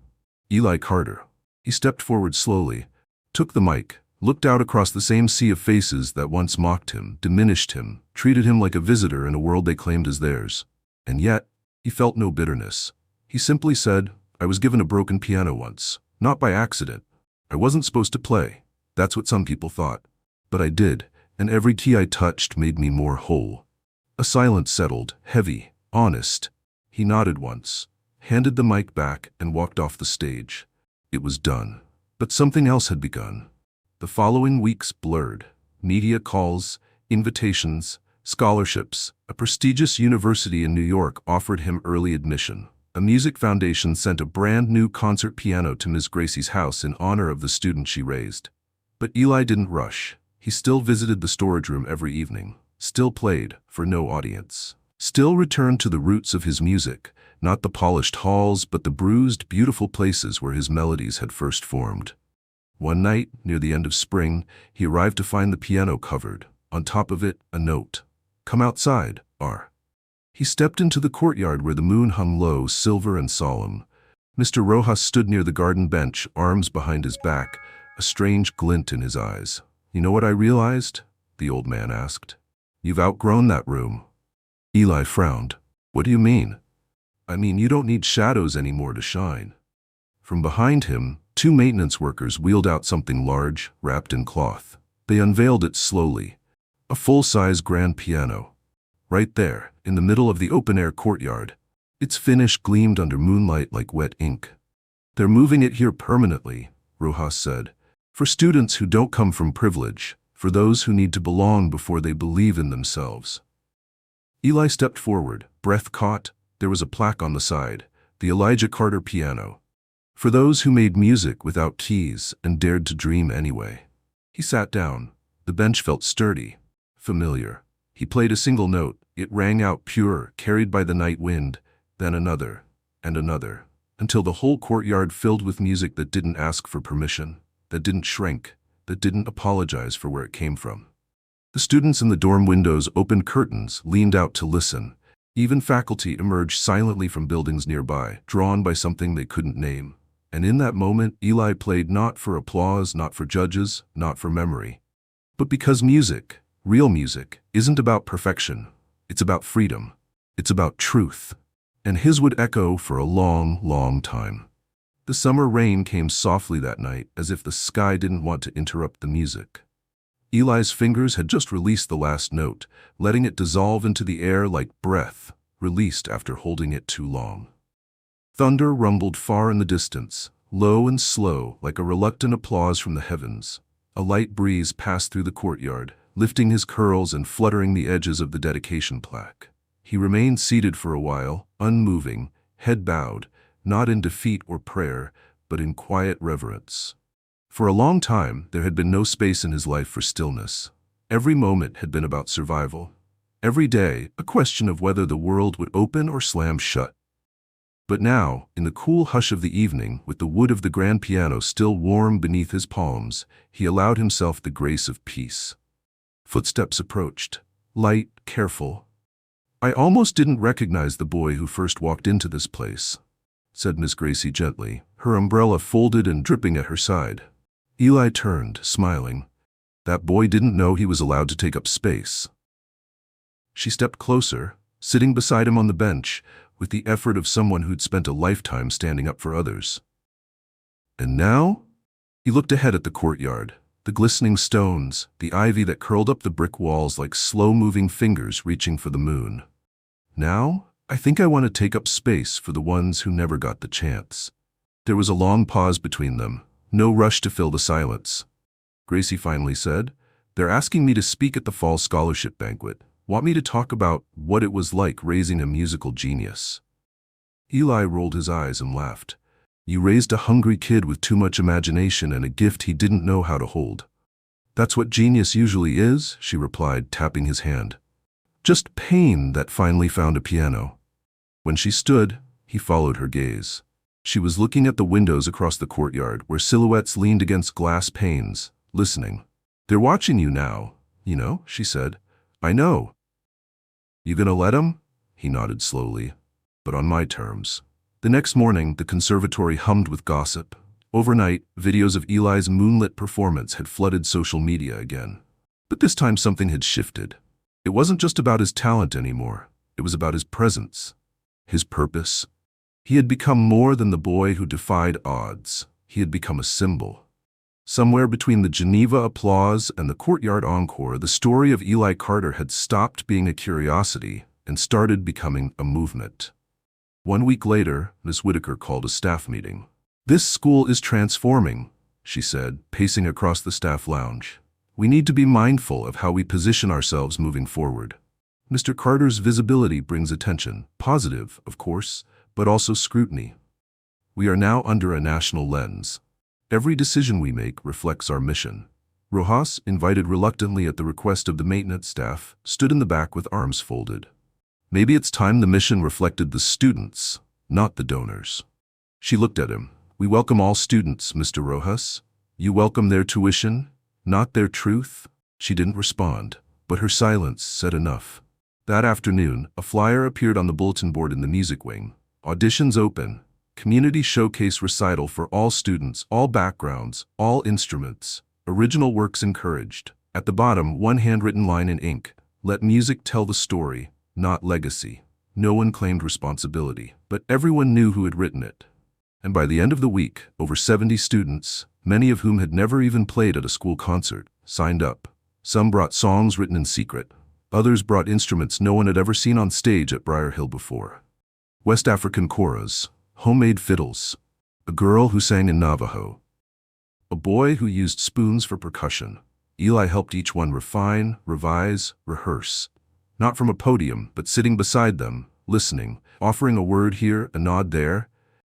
"Eli Carter." He stepped forward slowly, took the mic, looked out across the same sea of faces that once mocked him, diminished him, treated him like a visitor in a world they claimed as theirs. And yet, he felt no bitterness. He simply said, "I was given a broken piano once, not by accident. I wasn't supposed to play. That's what some people thought. But I did, and every key I touched made me more whole." A silence settled, heavy, honest. He nodded once, handed the mic back, and walked off the stage. It was done. But something else had begun. The following weeks blurred. Media calls, invitations, scholarships. A prestigious university in New York offered him early admission. A music foundation sent a brand new concert piano to Ms. Gracie's house in honor of the student she raised. But Eli didn't rush. He still visited the storage room every evening, still played for no audience, still returned to the roots of his music, not the polished halls but the bruised, beautiful places where his melodies had first formed. One night, near the end of spring, he arrived to find the piano covered. On top of it, a note. "Come outside, R." He stepped into the courtyard where the moon hung low, silver and solemn. Mr. Rojas stood near the garden bench, arms behind his back, a strange glint in his eyes. "You know what I realized?" the old man asked. "You've outgrown that room." Eli frowned. "What do you mean?" "I mean, you don't need shadows anymore to shine." From behind him, two maintenance workers wheeled out something large, wrapped in cloth. They unveiled it slowly. A full-size grand piano. Right there, in the middle of the open-air courtyard. Its finish gleamed under moonlight like wet ink. "They're moving it here permanently," Rojas said. "For students who don't come from privilege, for those who need to belong before they believe in themselves." Eli stepped forward, breath caught. There was a plaque on the side, the Elijah Carter piano. "For those who made music without keys and dared to dream anyway." He sat down. The bench felt sturdy, familiar. He played a single note. It rang out pure, carried by the night wind, then another, and another, until the whole courtyard filled with music that didn't ask for permission, that didn't shrink, that didn't apologize for where it came from. The students in the dorm windows opened curtains, leaned out to listen. Even faculty emerged silently from buildings nearby, drawn by something they couldn't name. And in that moment, Eli played not for applause, not for judges, not for memory, but because music, real music, isn't about perfection. It's about freedom. It's about truth. And his would echo for a long, long time. The summer rain came softly that night, as if the sky didn't want to interrupt the music. Eli's fingers had just released the last note, letting it dissolve into the air like breath, released after holding it too long. Thunder rumbled far in the distance, low and slow, like a reluctant applause from the heavens. A light breeze passed through the courtyard, lifting his curls and fluttering the edges of the dedication plaque. He remained seated for a while, unmoving, head bowed, not in defeat or prayer, but in quiet reverence. For a long time, there had been no space in his life for stillness. Every moment had been about survival. Every day, a question of whether the world would open or slam shut. But now, in the cool hush of the evening, with the wood of the grand piano still warm beneath his palms, he allowed himself the grace of peace. Footsteps approached, light, careful. "I almost didn't recognize the boy who first walked into this place," said Miss Gracie gently, her umbrella folded and dripping at her side. Eli turned, smiling. That boy didn't know he was allowed to take up space. She stepped closer, sitting beside him on the bench, with the effort of someone who'd spent a lifetime standing up for others. "And now?" He looked ahead at the courtyard, the glistening stones, the ivy that curled up the brick walls like slow-moving fingers reaching for the moon. "Now, I think I want to take up space for the ones who never got the chance." There was a long pause between them, no rush to fill the silence. Gracie finally said, "They're asking me to speak at the fall scholarship banquet. Want me to talk about what it was like raising a musical genius." Eli rolled his eyes and laughed. "You raised a hungry kid with too much imagination and a gift he didn't know how to hold." "That's what genius usually is," she replied, tapping his hand. "Just pain that finally found a piano." When she stood, he followed her gaze. She was looking at the windows across the courtyard where silhouettes leaned against glass panes, listening. "They're watching you now, you know," she said. "I know." "You gonna let 'em?" He nodded slowly. "But on my terms." The next morning, the conservatory hummed with gossip. Overnight, videos of Eli's moonlit performance had flooded social media again. But this time something had shifted. It wasn't just about his talent anymore. It was about his presence, his purpose. He had become more than the boy who defied odds. He had become a symbol. Somewhere between the Geneva applause and the courtyard encore, the story of Eli Carter had stopped being a curiosity and started becoming a movement. 1 week later, Miss Whitaker called a staff meeting. "This school is transforming," she said, pacing across the staff lounge. "We need to be mindful of how we position ourselves moving forward. Mr. Carter's visibility brings attention, positive, of course, but also scrutiny. We are now under a national lens. Every decision we make reflects our mission." Rojas, invited reluctantly at the request of the maintenance staff, stood in the back with arms folded. Maybe it's time the mission reflected the students, not the donors. She looked at him. "We welcome all students, Mr. Rojas. You welcome their tuition, not their truth." She didn't respond, but her silence said enough. That afternoon, a flyer appeared on the bulletin board in the music wing. "Auditions open. Community showcase recital for all students, all backgrounds, all instruments. Original works encouraged. At the bottom, one handwritten line in ink. Let music tell the story, not legacy. No one claimed responsibility, but everyone knew who had written it. And by the end of the week, over 70 students, many of whom had never even played at a school concert, signed up. Some brought songs written in secret. Others brought instruments no one had ever seen on stage at Briar Hill before. West African koras, homemade fiddles, a girl who sang in Navajo, a boy who used spoons for percussion. Eli helped each one refine, revise, rehearse. Not from a podium, but sitting beside them, listening, offering a word here, a nod there.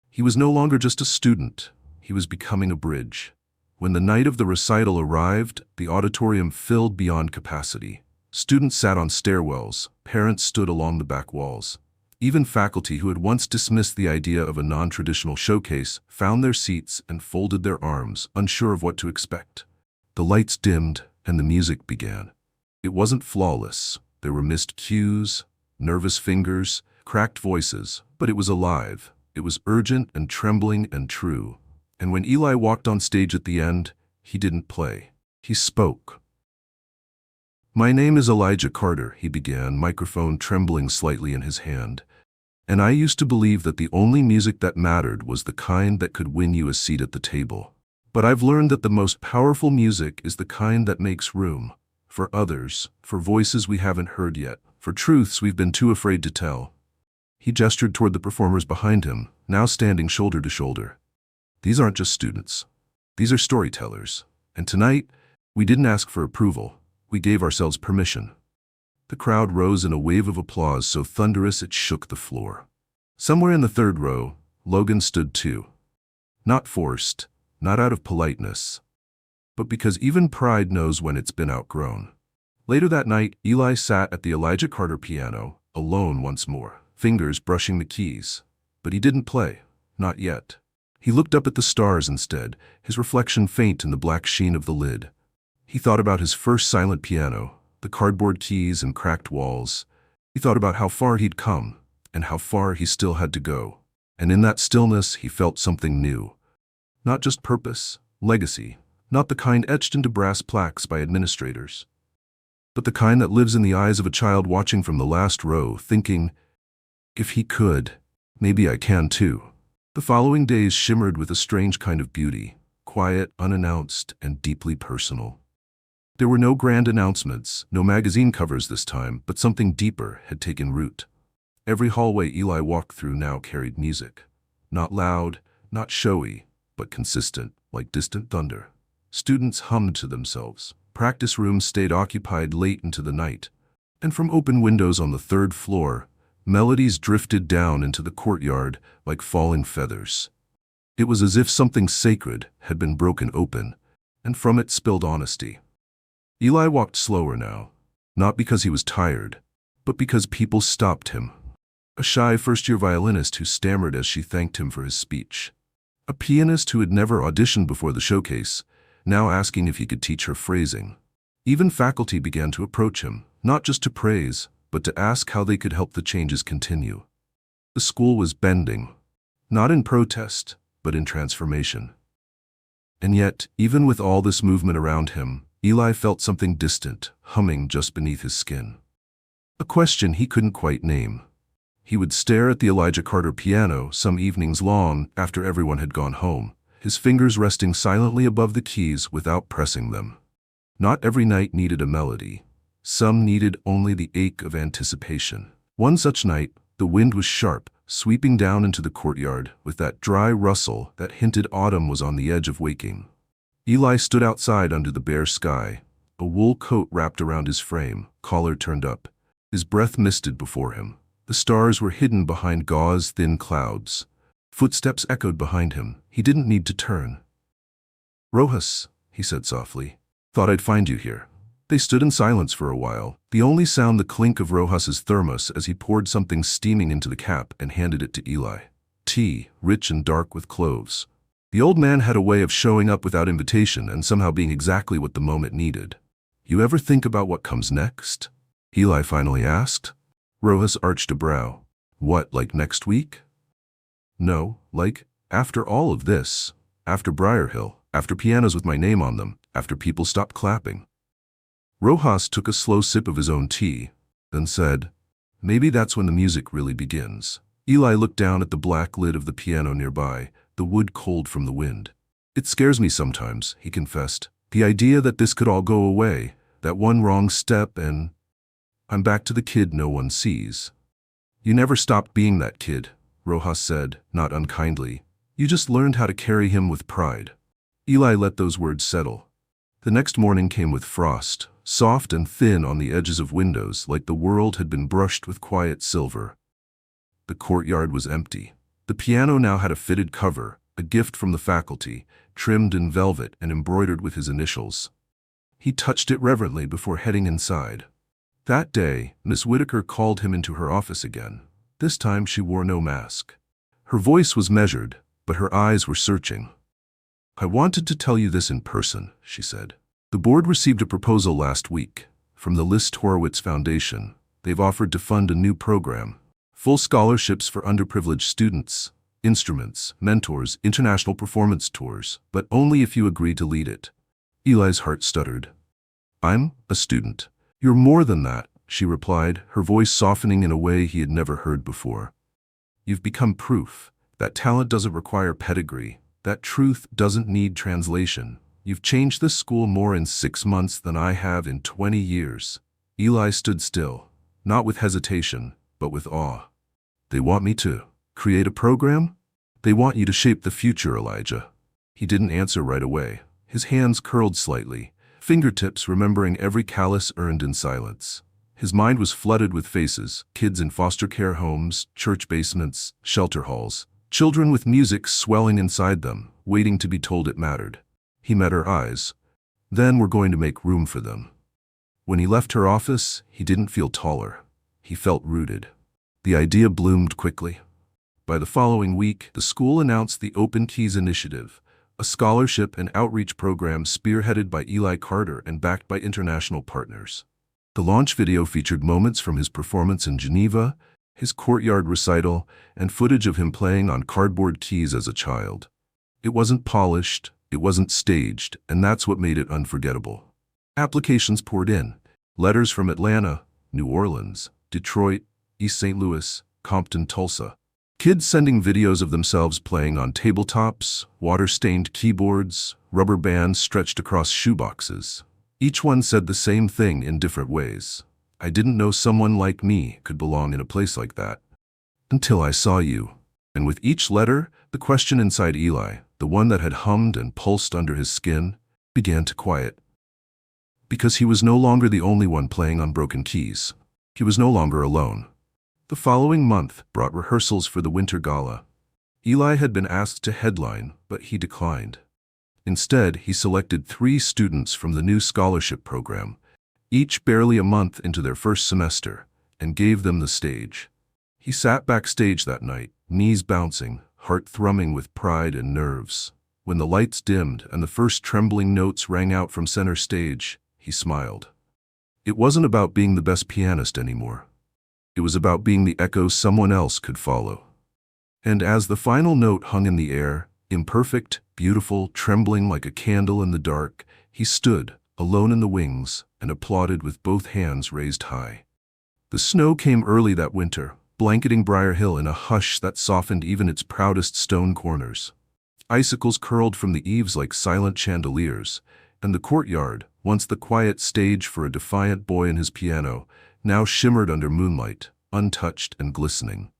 He was no longer just a student. He was becoming a bridge. When the night of the recital arrived, the auditorium filled beyond capacity. Students sat on stairwells, parents stood along the back walls. Even faculty who had once dismissed the idea of a non-traditional showcase found their seats and folded their arms, unsure of what to expect. The lights dimmed and the music began. It wasn't flawless. There were missed cues, nervous fingers, cracked voices, but it was alive. It was urgent and trembling and true. And when Eli walked on stage at the end, he didn't play. He spoke. "My name is Elijah Carter," he began, microphone trembling slightly in his hand. "And I used to believe that the only music that mattered was the kind that could win you a seat at the table. But I've learned that the most powerful music is the kind that makes room. For others, for voices we haven't heard yet, for truths we've been too afraid to tell." He gestured toward the performers behind him, now standing shoulder to shoulder. "These aren't just students. These are storytellers. And tonight, we didn't ask for approval. We gave ourselves permission." The crowd rose in a wave of applause so thunderous it shook the floor. Somewhere in the third row, Logan stood too. Not forced, not out of politeness, but because even pride knows when it's been outgrown. Later that night, Eli sat at the Elijah Carter piano, alone once more, fingers brushing the keys. But he didn't play, not yet. He looked up at the stars instead, his reflection faint in the black sheen of the lid. He thought about his first silent piano, the cardboard keys and cracked walls. He thought about how far he'd come, and how far he still had to go. And in that stillness, he felt something new. Not just purpose, legacy, not the kind etched into brass plaques by administrators, but the kind that lives in the eyes of a child watching from the last row, thinking, "If he could, maybe I can too." The following days shimmered with a strange kind of beauty, quiet, unannounced, and deeply personal. There were no grand announcements, no magazine covers this time, but something deeper had taken root. Every hallway Eli walked through now carried music. Not loud, not showy, but consistent, like distant thunder. Students hummed to themselves. Practice rooms stayed occupied late into the night. And from open windows on the third floor, melodies drifted down into the courtyard like falling feathers. It was as if something sacred had been broken open, and from it spilled honesty. Eli walked slower now, not because he was tired, but because people stopped him. A shy first-year violinist who stammered as she thanked him for his speech. A pianist who had never auditioned before the showcase, now asking if he could teach her phrasing. Even faculty began to approach him, not just to praise, but to ask how they could help the changes continue. The school was bending, not in protest, but in transformation. And yet, even with all this movement around him, Eli felt something distant, humming just beneath his skin. A question he couldn't quite name. He would stare at the Elijah Carter piano some evenings long after everyone had gone home, his fingers resting silently above the keys without pressing them. Not every night needed a melody. Some needed only the ache of anticipation. One such night, the wind was sharp, sweeping down into the courtyard with that dry rustle that hinted autumn was on the edge of waking. Eli stood outside under the bare sky, a wool coat wrapped around his frame, collar turned up. His breath misted before him. The stars were hidden behind gauze-thin clouds. Footsteps echoed behind him. He didn't need to turn. "Rojas," he said softly. "Thought I'd find you here." They stood in silence for a while, the only sound the clink of Rojas's thermos as he poured something steaming into the cap and handed it to Eli. Tea, rich and dark with cloves. The old man had a way of showing up without invitation and somehow being exactly what the moment needed. "You ever think about what comes next?" Eli finally asked. Rojas arched a brow. "What, like next week?" No, like, after all of this, after Briar Hill, after pianos with my name on them, after people stopped clapping. Rojas took a slow sip of his own tea, then said, maybe that's when the music really begins. Eli looked down at the black lid of the piano nearby, the wood cold from the wind. It scares me sometimes, he confessed. The idea that this could all go away, that one wrong step and I'm back to the kid no one sees. You never stopped being that kid, Rojas said, not unkindly. You just learned how to carry him with pride. Eli let those words settle. The next morning came with frost, soft and thin on the edges of windows like the world had been brushed with quiet silver. The courtyard was empty. The piano now had a fitted cover, a gift from the faculty, trimmed in velvet and embroidered with his initials. He touched it reverently before heading inside. That day, Miss Whitaker called him into her office again. This time she wore no mask. Her voice was measured, but her eyes were searching. I wanted to tell you this in person, she said. The board received a proposal last week from the List Horowitz Foundation. They've offered to fund a new program. Full scholarships for underprivileged students, instruments, mentors, international performance tours, but only if you agree to lead it. Eli's heart stuttered. I'm a student. You're more than that, she replied, her voice softening in a way he had never heard before. You've become proof that talent doesn't require pedigree, that truth doesn't need translation. You've changed this school more in 6 months than I have in 20 years. Eli stood still, not with hesitation, but with awe. They want me to create a program? They want you to shape the future, Elijah. He didn't answer right away. His hands curled slightly, fingertips remembering every callus earned in silence. His mind was flooded with faces, kids in foster care homes, church basements, shelter halls, children with music swelling inside them, waiting to be told it mattered. He met her eyes. Then we're going to make room for them. When he left her office, he didn't feel taller. He felt rooted. The idea bloomed quickly. By the following week, the school announced the Open Keys Initiative, a scholarship and outreach program spearheaded by Eli Carter and backed by international partners. The launch video featured moments from his performance in Geneva, his courtyard recital, and footage of him playing on cardboard keys as a child. It wasn't polished, it wasn't staged, and that's what made it unforgettable. Applications poured in. Letters from Atlanta, New Orleans, Detroit, East St. Louis, Compton, Tulsa. Kids sending videos of themselves playing on tabletops, water-stained keyboards, rubber bands stretched across shoeboxes. Each one said the same thing in different ways. I didn't know someone like me could belong in a place like that. Until I saw you. And with each letter, the question inside Eli, the one that had hummed and pulsed under his skin, began to quiet. Because he was no longer the only one playing on broken keys. He was no longer alone. The following month brought rehearsals for the Winter Gala. Eli had been asked to headline, but he declined. Instead, he selected 3 students from the new scholarship program, each barely a month into their first semester, and gave them the stage. He sat backstage that night, knees bouncing, heart thrumming with pride and nerves. When the lights dimmed and the first trembling notes rang out from center stage, he smiled. It wasn't about being the best pianist anymore. It was about being the echo someone else could follow. And as the final note hung in the air, imperfect, beautiful, trembling like a candle in the dark, he stood, alone in the wings, and applauded with both hands raised high. The snow came early that winter, blanketing Briar Hill in a hush that softened even its proudest stone corners. Icicles curled from the eaves like silent chandeliers, and the courtyard, once the quiet stage for a defiant boy and his piano, now shimmered under moonlight, untouched and glistening.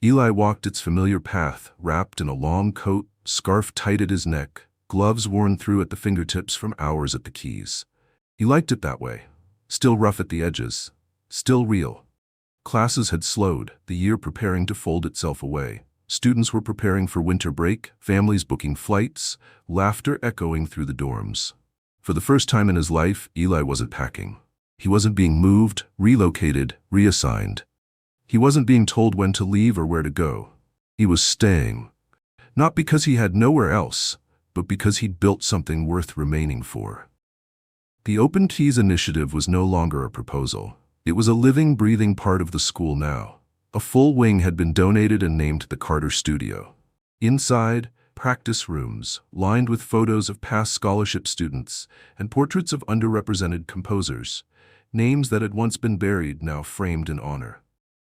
Eli walked its familiar path, wrapped in a long coat, scarf tight at his neck, gloves worn through at the fingertips from hours at the keys. He liked it that way, still rough at the edges, still real. Classes had slowed, the year preparing to fold itself away. Students were preparing for winter break, families booking flights, laughter echoing through the dorms. For the first time in his life, Eli wasn't packing. He wasn't being moved, relocated, reassigned. He wasn't being told when to leave or where to go. He was staying. Not because he had nowhere else, but because he'd built something worth remaining for. The Open Keys Initiative was no longer a proposal. It was a living, breathing part of the school now. A full wing had been donated and named the Carter Studio. Inside, practice rooms, lined with photos of past scholarship students and portraits of underrepresented composers, names that had once been buried now framed in honor.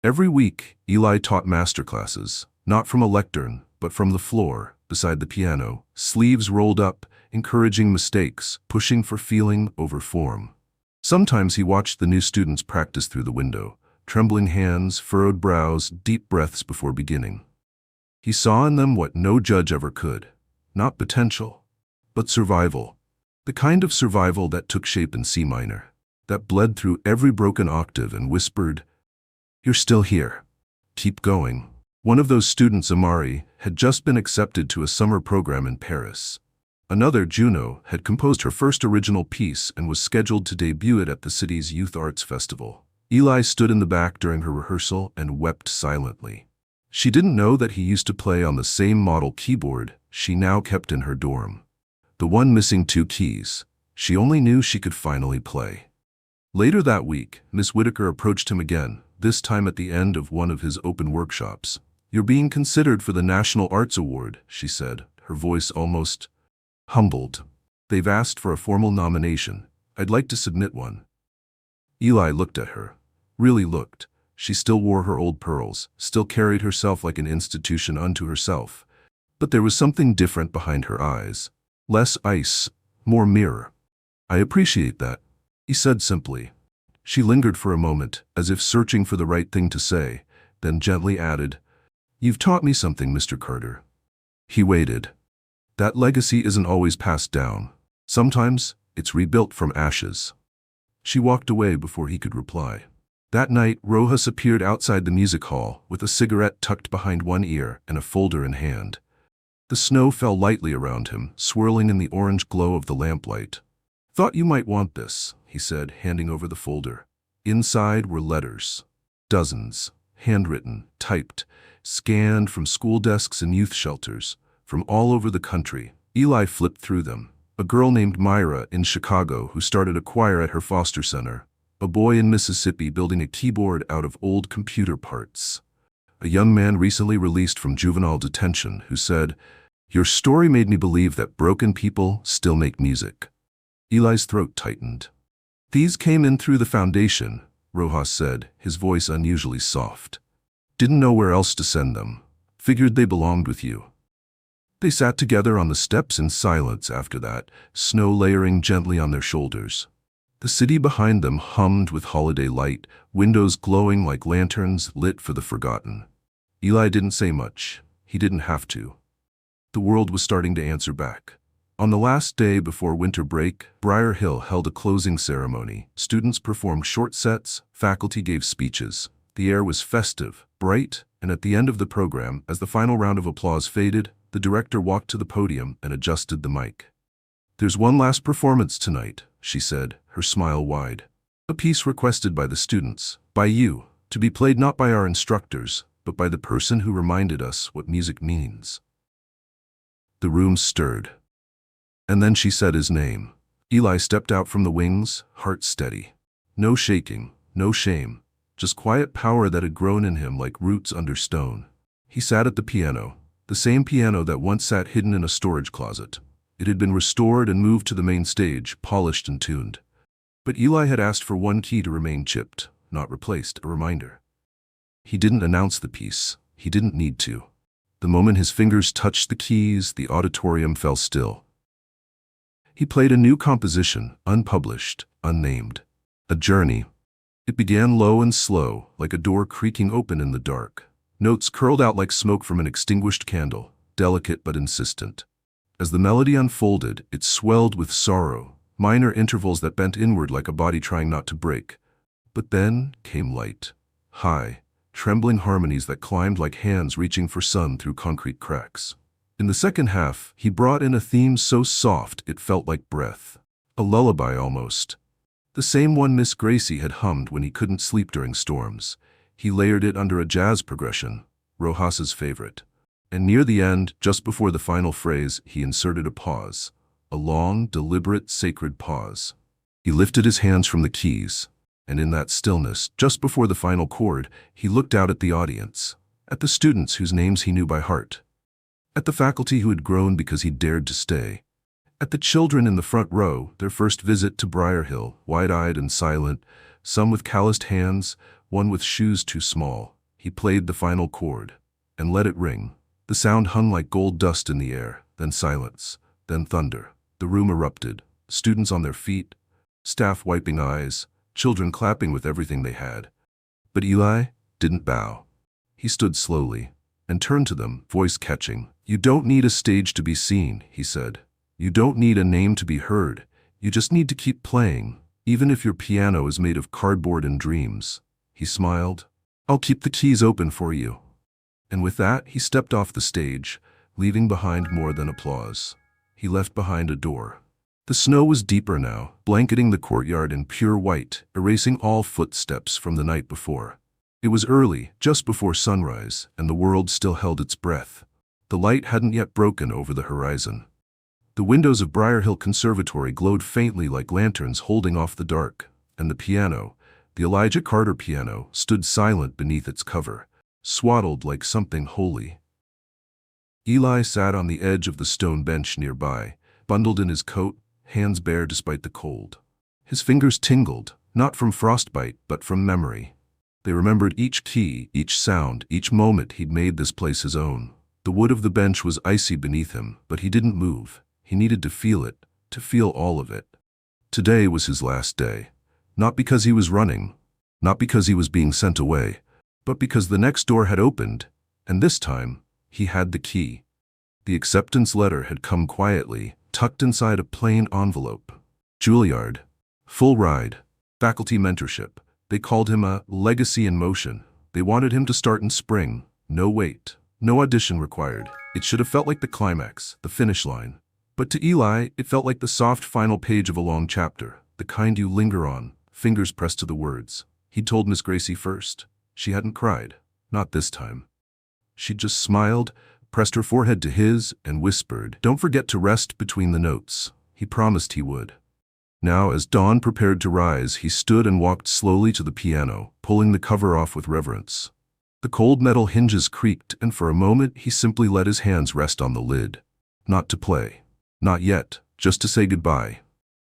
Every week, Eli taught masterclasses, not from a lectern, but from the floor, beside the piano, sleeves rolled up, encouraging mistakes, pushing for feeling over form. Sometimes he watched the new students practice through the window, trembling hands, furrowed brows, deep breaths before beginning. He saw in them what no judge ever could, not potential, but survival. The kind of survival that took shape in C minor, that bled through every broken octave and whispered, "You're still here. Keep going." One of those students, Amari, had just been accepted to a summer program in Paris. Another, Juno, had composed her first original piece and was scheduled to debut it at the city's Youth Arts Festival. Eli stood in the back during her rehearsal and wept silently. She didn't know that he used to play on the same model keyboard she now kept in her dorm. The one missing 2 keys. She only knew she could finally play. Later that week, Miss Whitaker approached him again, this time at the end of one of his open workshops. "You're being considered for the National Arts Award," she said, her voice almost humbled. "They've asked for a formal nomination. I'd like to submit one." Eli looked at her. Really looked. She still wore her old pearls, still carried herself like an institution unto herself. But there was something different behind her eyes. Less ice, more mirror. "I appreciate that," he said simply. She lingered for a moment, as if searching for the right thing to say, then gently added, "You've taught me something, Mr. Carter." He waited. That legacy isn't always passed down. Sometimes it's rebuilt from ashes. She walked away before he could reply. That night, Rojas appeared outside the music hall with a cigarette tucked behind one ear and a folder in hand. The snow fell lightly around him, swirling in the orange glow of the lamplight. "Thought you might want this," he said, handing over the folder. Inside were letters. Dozens. Handwritten, typed, scanned from school desks and youth shelters, from all over the country. Eli flipped through them. A girl named Myra in Chicago who started a choir at her foster center. A boy in Mississippi building a keyboard out of old computer parts. A young man recently released from juvenile detention who said, "Your story made me believe that broken people still make music." Eli's throat tightened. "These came in through the foundation," Rojas said, his voice unusually soft. "Didn't know where else to send them. Figured they belonged with you." They sat together on the steps in silence after that, snow layering gently on their shoulders. The city behind them hummed with holiday light, windows glowing like lanterns lit for the forgotten. Eli didn't say much. He didn't have to. The world was starting to answer back. On the last day before winter break, Briar Hill held a closing ceremony. Students performed short sets, faculty gave speeches. The air was festive, bright, and at the end of the program, as the final round of applause faded, the director walked to the podium and adjusted the mic. "There's one last performance tonight," she said, her smile wide. "A piece requested by the students, by you, to be played not by our instructors, but by the person who reminded us what music means." The room stirred. And then she said his name. Eli stepped out from the wings, heart steady. No shaking, no shame, just quiet power that had grown in him like roots under stone. He sat at the piano, the same piano that once sat hidden in a storage closet. It had been restored and moved to the main stage, polished and tuned. But Eli had asked for one key to remain chipped, not replaced, a reminder. He didn't announce the piece. He didn't need to. The moment his fingers touched the keys, the auditorium fell still. He played a new composition, unpublished, unnamed. A journey. It began low and slow, like a door creaking open in the dark. Notes curled out like smoke from an extinguished candle, delicate but insistent. As the melody unfolded, it swelled with sorrow, minor intervals that bent inward like a body trying not to break. But then came light, high, trembling harmonies that climbed like hands reaching for sun through concrete cracks. In the second half, he brought in a theme so soft it felt like breath, a lullaby almost. The same one Miss Gracie had hummed when he couldn't sleep during storms. He layered it under a jazz progression, Rojas's favorite. And near the end, just before the final phrase, he inserted a pause, a long, deliberate, sacred pause. He lifted his hands from the keys, and in that stillness, just before the final chord, he looked out at the audience, at the students whose names he knew by heart. At the faculty who had grown because he dared to stay. At the children in the front row, their first visit to Briar Hill, wide-eyed and silent, some with calloused hands, one with shoes too small. He played the final chord and let it ring. The sound hung like gold dust in the air, then silence, then thunder. The room erupted, students on their feet, staff wiping eyes, children clapping with everything they had. But Eli didn't bow. He stood slowly and turned to them, voice catching. "You don't need a stage to be seen," he said. "You don't need a name to be heard. You just need to keep playing, even if your piano is made of cardboard and dreams." He smiled. "I'll keep the keys open for you." And with that, he stepped off the stage, leaving behind more than applause. He left behind a door. The snow was deeper now, blanketing the courtyard in pure white, erasing all footsteps from the night before. It was early, just before sunrise, and the world still held its breath. The light hadn't yet broken over the horizon. The windows of Briar Hill Conservatory glowed faintly like lanterns holding off the dark, and the piano, the Elijah Carter piano, stood silent beneath its cover, swaddled like something holy. Eli sat on the edge of the stone bench nearby, bundled in his coat, hands bare despite the cold. His fingers tingled, not from frostbite, but from memory. They remembered each key, each sound, each moment he'd made this place his own. The wood of the bench was icy beneath him, but he didn't move. He needed to feel it, to feel all of it. Today was his last day. Not because he was running, not because he was being sent away, but because the next door had opened, and this time, he had the key. The acceptance letter had come quietly, tucked inside a plain envelope. Juilliard. Full ride. Faculty mentorship. They called him a legacy in motion. They wanted him to start in spring. No wait. No audition required. It should have felt like the climax, the finish line. But to Eli, it felt like the soft final page of a long chapter, the kind you linger on, fingers pressed to the words. He'd told Miss Gracie first. She hadn't cried. Not this time. She'd just smiled, pressed her forehead to his, and whispered, "Don't forget to rest between the notes." He promised he would. Now, as dawn prepared to rise, he stood and walked slowly to the piano, pulling the cover off with reverence. The cold metal hinges creaked, and for a moment he simply let his hands rest on the lid. Not to play. Not yet, just to say goodbye.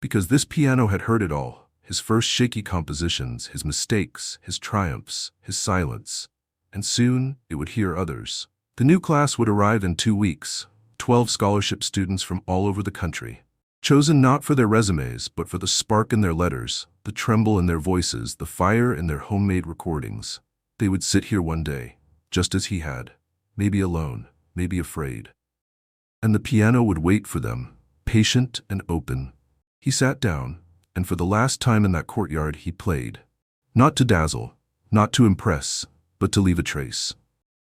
Because this piano had heard it all. His first shaky compositions, his mistakes, his triumphs, his silence. And soon, it would hear others. The new class would arrive in 2 weeks, 12 scholarship students from all over the country. Chosen not for their resumes, but for the spark in their letters, the tremble in their voices, the fire in their homemade recordings. They would sit here one day, just as he had, maybe alone, maybe afraid. And the piano would wait for them, patient and open. He sat down, and for the last time in that courtyard he played. Not to dazzle, not to impress, but to leave a trace.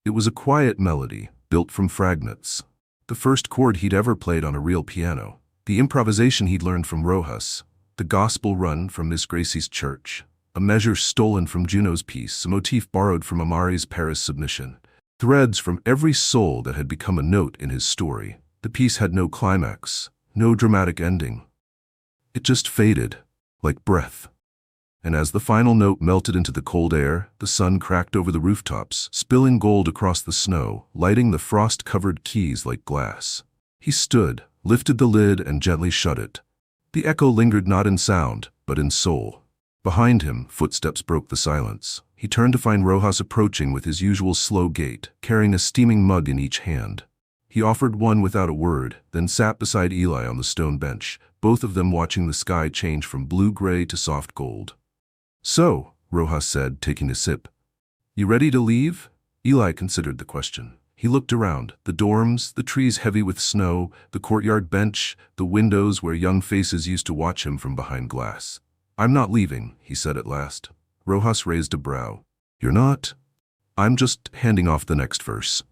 It was a quiet melody, built from fragments. The first chord he'd ever played on a real piano. The improvisation he'd learned from Rojas. The gospel run from Miss Gracie's church. A measure stolen from Juno's piece, a motif borrowed from Amari's Paris submission. Threads from every soul that had become a note in his story. The piece had no climax, no dramatic ending. It just faded, like breath. And as the final note melted into the cold air, the sun cracked over the rooftops, spilling gold across the snow, lighting the frost-covered keys like glass. He stood, lifted the lid, and gently shut it. The echo lingered not in sound, but in soul. Behind him, footsteps broke the silence. He turned to find Rojas approaching with his usual slow gait, carrying a steaming mug in each hand. He offered one without a word, then sat beside Eli on the stone bench, both of them watching the sky change from blue-gray to soft gold. "So," Rojas said, taking a sip, "you ready to leave?" Eli considered the question. He looked around, the dorms, the trees heavy with snow, the courtyard bench, the windows where young faces used to watch him from behind glass. "I'm not leaving," he said at last. Rojas raised a brow. "You're not?" "I'm just handing off the next verse."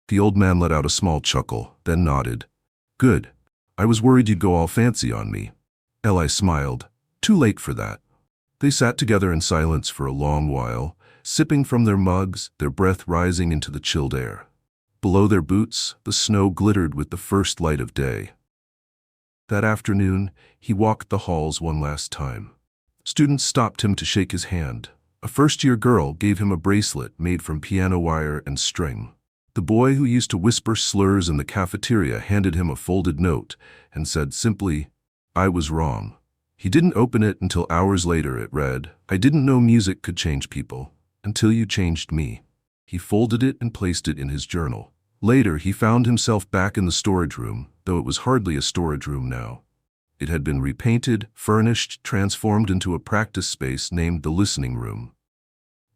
The old man let out a small chuckle, then nodded. "Good. I was worried you'd go all fancy on me." Eli smiled. "Too late for that." They sat together in silence for a long while, sipping from their mugs, their breath rising into the chilled air. Below their boots, the snow glittered with the first light of day. That afternoon, he walked the halls one last time. Students stopped him to shake his hand. A first-year girl gave him a bracelet made from piano wire and string. The boy who used to whisper slurs in the cafeteria handed him a folded note and said simply, "I was wrong." He didn't open it until hours later. It read, "I didn't know music could change people until you changed me." He folded it and placed it in his journal. Later, he found himself back in the storage room, though it was hardly a storage room now. It had been repainted, furnished, transformed into a practice space named the listening room.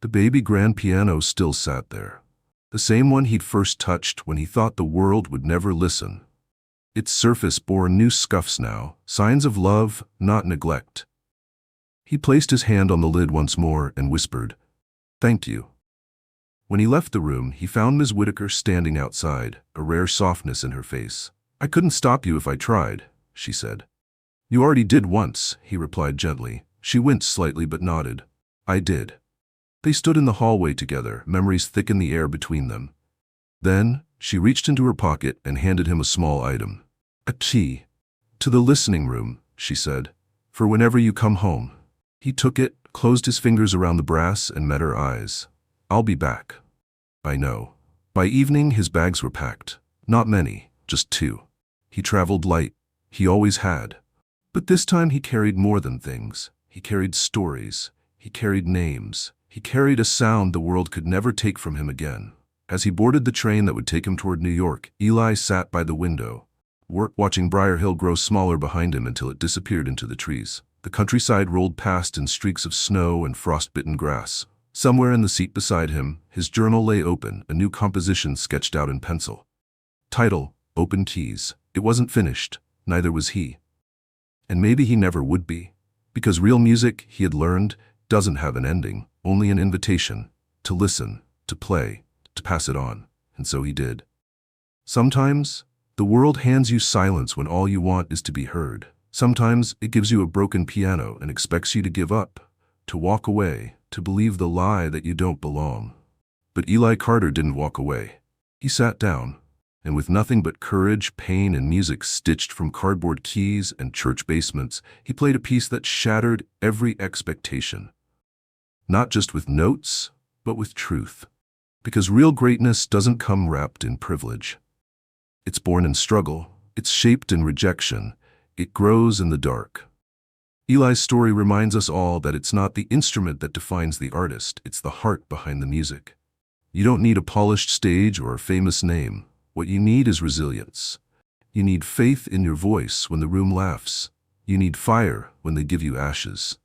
The baby grand piano still sat there, the same one he'd first touched when he thought the world would never listen. Its surface bore new scuffs now, signs of love, not neglect. He placed his hand on the lid once more and whispered, "Thank you." When he left the room, he found Ms. Whitaker standing outside, a rare softness in her face. "I couldn't stop you if I tried," she said. "You already did once," he replied gently. She winced slightly but nodded. "I did." They stood in the hallway together, memories thick in the air between them. Then, she reached into her pocket and handed him a small item. "A key to the listening room," she said, "for whenever you come home." He took it, closed his fingers around the brass, and met her eyes. "I'll be back." "I know." By evening, his bags were packed. Not many, just 2. He traveled light. He always had. But this time he carried more than things. He carried stories. He carried names. He carried a sound the world could never take from him again. As he boarded the train that would take him toward New York, Eli sat by the window, watching Briar Hill grow smaller behind him until it disappeared into the trees. The countryside rolled past in streaks of snow and frost-bitten grass. Somewhere in the seat beside him, his journal lay open, a new composition sketched out in pencil. Title, Open Keys. It wasn't finished, neither was he. And maybe he never would be. Because real music, he had learned, doesn't have an ending, only an invitation. To listen, to play, to pass it on. And so he did. Sometimes, the world hands you silence when all you want is to be heard. Sometimes, it gives you a broken piano and expects you to give up, to walk away, to believe the lie that you don't belong. But Eli Carter didn't walk away. He sat down, and with nothing but courage, pain, and music stitched from cardboard keys and church basements, he played a piece that shattered every expectation. Not just with notes, but with truth. Because real greatness doesn't come wrapped in privilege. It's born in struggle. It's shaped in rejection. It grows in the dark. Eli's story reminds us all that it's not the instrument that defines the artist, it's the heart behind the music. You don't need a polished stage or a famous name. What you need is resilience. You need faith in your voice when the room laughs. You need fire when they give you ashes.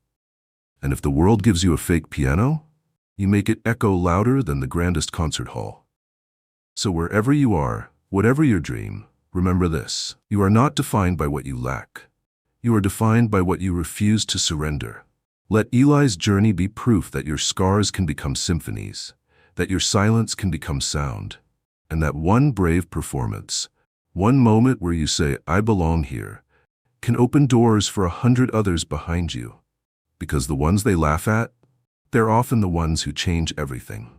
And if the world gives you a fake piano, you make it echo louder than the grandest concert hall. So wherever you are, whatever your dream, remember this: you are not defined by what you lack. You are defined by what you refuse to surrender. Let Eli's journey be proof that your scars can become symphonies, that your silence can become sound, and that one brave performance, one moment where you say, "I belong here," can open doors for 100 others behind you. Because the ones they laugh at, they're often the ones who change everything.